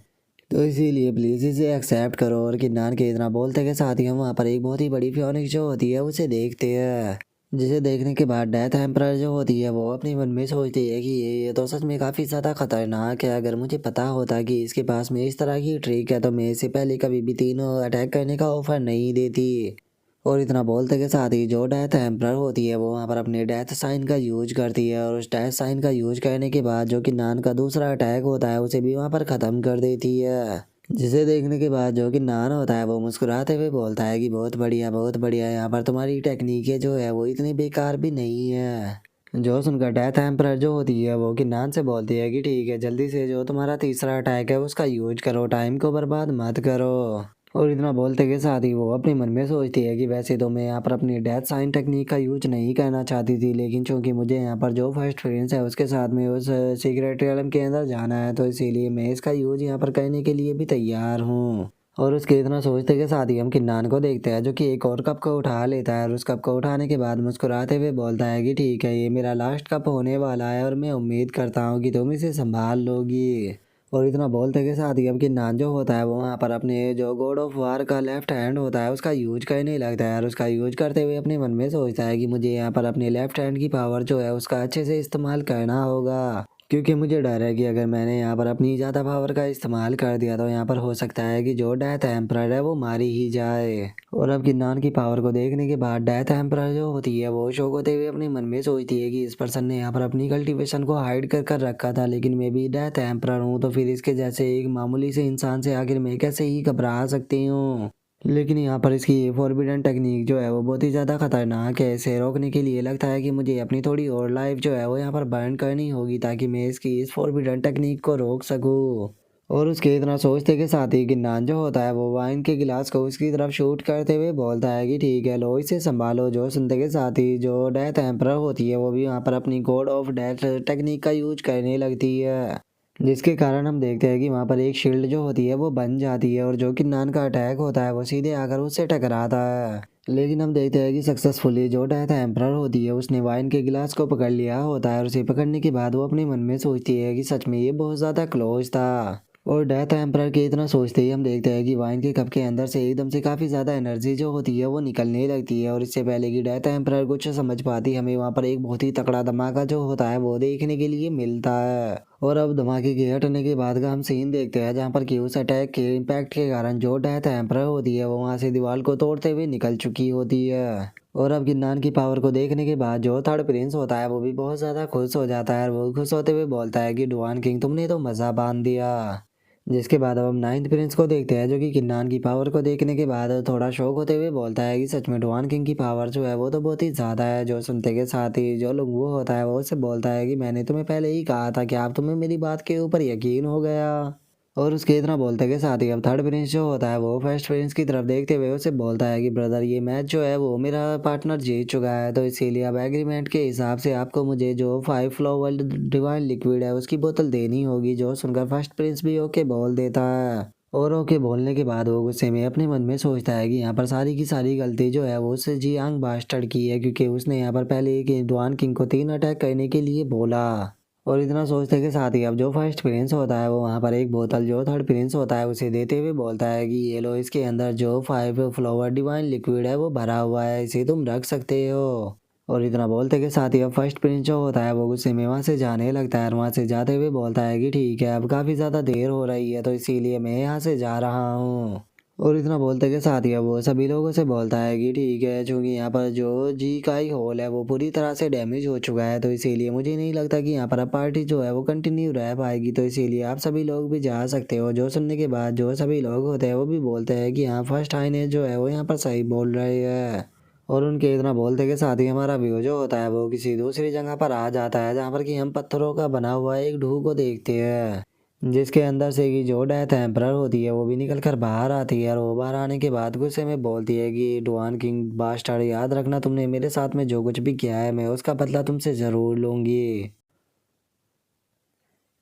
तो इसीलिए प्लीज़ इसे एक्सेप्ट करो। और किन्नान के इतना बोलते के साथ ही हम वहाँ पर एक बहुत ही बड़ी फ्योनिक्स जो होती है उसे देखते हैं, जिसे देखने के बाद डेथ एम्परर जो होती है वो अपने मन में सोचती है कि ये तो सच में काफ़ी ज़्यादा खतरनाक है, अगर मुझे पता होता कि इसके पास में इस तरह की ट्रिक है तो मैं इसे पहले कभी भी 3 अटैक करने का ऑफर नहीं देती। और इतना बोलते के साथ ही जो डेथ एम्परर होती है वो वहाँ पर अपने डेथ साइन का यूज करती है और उस डेथ साइन का यूज करने के बाद जो कि नान का दूसरा अटैक होता है उसे भी वहाँ पर ख़त्म कर देती है, जिसे देखने के बाद जो कि नान होता है वो मुस्कुराते हुए बोलता है कि बहुत बढ़िया बहुत बढ़िया, यहाँ पर तुम्हारी टेक्निकें जो है वो इतनी बेकार भी नहीं है। जो सुनकर डेथ एम्परर जो होती है वो कि नान से बोलती है कि ठीक है, जल्दी से जो तुम्हारा तीसरा अटैक है उसका यूज करो, टाइम को बर्बाद मत करो। और इतना बोलते के साथ ही वो अपने मन में सोचती है कि वैसे तो मैं यहाँ पर अपनी डेथ साइन टेक्निक का यूज नहीं करना चाहती थी, लेकिन चूंकि मुझे यहाँ पर जो फर्स्ट फ्रेंड्स है उसके साथ में उस सीक्रेट रियलम के अंदर जाना है, तो इसीलिए मैं इसका यूज यहाँ पर करने के लिए भी तैयार हूँ। और उसके इतना सोचते के साथ ही हम किन्नान को देखते हैं जो कि एक और कप को उठा लेता है और उस कप को उठाने के बाद मुस्कुराते हुए बोलता है कि ठीक है, ये मेरा लास्ट कप होने वाला है और मैं उम्मीद करता हूँ कि तुम इसे संभाल लोगी। और इतना बोलते के साथ ही अब किन्नान जो होता है वो वहाँ पर अपने जो गॉड ऑफ वार का लेफ्ट हैंड होता है उसका यूज करने लगता है और उसका यूज करते हुए अपने मन में सोचता है कि मुझे यहाँ पर अपने लेफ्ट हैंड की पावर जो है उसका अच्छे से इस्तेमाल करना होगा, क्योंकि मुझे डर है कि अगर मैंने यहाँ पर अपनी ज़्यादा पावर का इस्तेमाल कर दिया तो यहाँ पर हो सकता है कि जो डेथ एम्परर है वो मारी ही जाए। और अब किन्नान की पावर को देखने के बाद डेथ एम्परर जो होती है वो शौक होते हुए अपने मन में सोचती है कि इस पर्सन ने यहाँ पर अपनी कल्टीवेशन को हाइड कर कर रखा था, लेकिन मैं भी डेथ एम्परर हूँ, तो फिर इसके जैसे एक मामूली से इंसान से आखिर मैं कैसे ही घबरा सकती हूँ। लेकिन यहाँ पर इसकी ये फॉरबिडन टेक्निक जो है वो बहुत ही ज़्यादा खतरनाक है। इसे रोकने के लिए लगता है कि मुझे अपनी थोड़ी और लाइफ जो है वो यहाँ पर बर्न करनी होगी ताकि मैं इसकी इस फॉरबिडन टेक्निक को रोक सकूँ। और उसके इतना सोचते के साथ ही गिन्नान जो होता है वो वाइन के गिलास को उसकी तरफ शूट करते हुए बोलता है कि ठीक है लो इसे संभालो। जो सुनते के साथ ही जो डेथ एम्परर होती है वो भी वहाँ पर अपनी गॉड ऑफ डेथ टेक्निक का यूज करने लगती है, जिसके कारण हम देखते हैं कि वहाँ पर एक शील्ड जो होती है वो बन जाती है और जो गिन्नान का अटैक होता है वो सीधे आकर उससे टकराता है। लेकिन हम देखते हैं कि सक्सेसफुली जो डेथ एम्परर होती है उसने वाइन के गिलास को पकड़ लिया होता है और उसे पकड़ने के बाद वो अपने मन में सोचती है कि सच में ये बहुत ज़्यादा क्लोज था। और डेथ एम्परर के इतना सोचते ही हम देखते हैं कि वाइन के कप के अंदर से एकदम से काफ़ी ज़्यादा एनर्जी जो होती है वो निकलने लगती है और इससे पहले कि डेथ एम्परर कुछ समझ पाती हमें वहाँ पर एक बहुत ही तगड़ा धमाका जो होता है वो देखने के लिए मिलता है। और अब धमाके के हटने के बाद का हम सीन देखते हैं जहाँ पर कि उस अटैक के इम्पैक्ट के कारण जो डेथ एम्परर होती है वो वहाँ से दीवार को तोड़ते हुए निकल चुकी होती है। और अब गिन्नान की पावर को देखने के बाद जो थर्ड प्रिंस होता है वो भी बहुत ज़्यादा खुश हो जाता है और वो खुश होते हुए बोलता है कि डुआन किंग तुमने तो मज़ा बांध दिया। जिसके बाद अब हम नाइन्थ प्रिंस को देखते हैं जो कि किन्नान की पावर को देखने के बाद थोड़ा शौक होते हुए बोलता है कि सच में डुआन किंग की पावर जो है वो तो बहुत ही ज़्यादा है। जो सुनते के साथ ही जो लोग वो होता है वो उससे बोलता है कि मैंने तुम्हें पहले ही कहा था कि आप तुम्हें मेरी बात के ऊपर यकीन हो गया। और उसके इतना बोलते के साथ ही अब थर्ड प्रिंस जो होता है वो फर्स्ट प्रिंस की तरफ देखते हुए उसे बोलता है कि ब्रदर ये मैच जो है वो मेरा पार्टनर जीत चुका है तो इसीलिए अब एग्रीमेंट के हिसाब से आपको मुझे जो 5 फ्लोवर डिवाइन लिक्विड है उसकी बोतल देनी होगी। जो सुनकर फर्स्ट प्रिंस भी ओके बोल देता है और ओके बोलने के बाद वो गुस्से में अपने मन में सोचता है कि यहाँ पर सारी की सारी गलती जो है वो उससे जियांग बास्टर्ड की है क्योंकि उसने यहाँ पर पहले एक डुआन किंग को 3 अटैक करने के लिए बोला। और इतना सोचते के साथ ही अब जो फर्स्ट प्रिंस होता है वो वहाँ पर एक बोतल जो थर्ड प्रिंस होता है उसे देते हुए बोलता है कि ये लो इसके अंदर जो 5 फ्लोवर डिवाइन लिक्विड है वो भरा हुआ है, इसे तुम रख सकते हो। और इतना बोलते के साथ ही अब फर्स्ट प्रिंस जो होता है वो गुस्से में वहाँ से जाने लगता है और वहाँ से जाते हुए बोलता है कि ठीक है अब काफ़ी ज़्यादा देर हो रही है तो इसीलिए मैं यहाँ से जा रहा हूँ। और इतना बोलते के साथ ही अब वो सभी लोगों से बोलता है कि ठीक है चूंकि यहाँ पर जो जी का ही होल है वो पूरी तरह से डैमेज हो चुका है तो इसीलिए मुझे नहीं लगता कि यहाँ पर अब पार्टी जो है वो कंटिन्यू रह पाएगी तो इसीलिए आप सभी लोग भी जा सकते हो। जो सुनने के बाद जो सभी लोग होते हैं वो भी बोलते हैं कि हाँ फर्स्ट आईने जो है वो यहाँ पर सही बोल रहे हैं। और उनके इतना बोलते के साथ ही हमारा व्यू जो होता है वो किसी दूसरी जगह पर आ जाता है जहाँ पर कि हम पत्थरों का बना हुआ एक ढूह को देखते हैं जिसके अंदर से कि जो डेथ एम्परर होती है वो भी निकल कर बाहर आती है और वो बाहर आने के बाद गुस्से में बोलती है कि डुआन किंग बास्टर्ड याद रखना तुमने मेरे साथ में जो कुछ भी किया है मैं उसका बदला तुमसे ज़रूर लूँगी।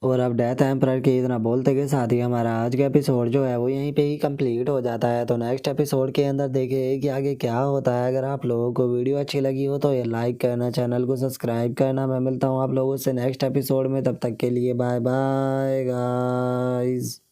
और अब डेथ एम्परर के इतना बोलते के साथ ही हमारा आज का एपिसोड जो है वो यहीं पे ही कंप्लीट हो जाता है। तो नेक्स्ट एपिसोड के अंदर देखें कि आगे क्या होता है। अगर आप लोगों को वीडियो अच्छी लगी हो तो ये लाइक करना, चैनल को सब्सक्राइब करना। मैं मिलता हूँ आप लोगों से नेक्स्ट एपिसोड में, तब तक के लिए बाय बाय गाइस।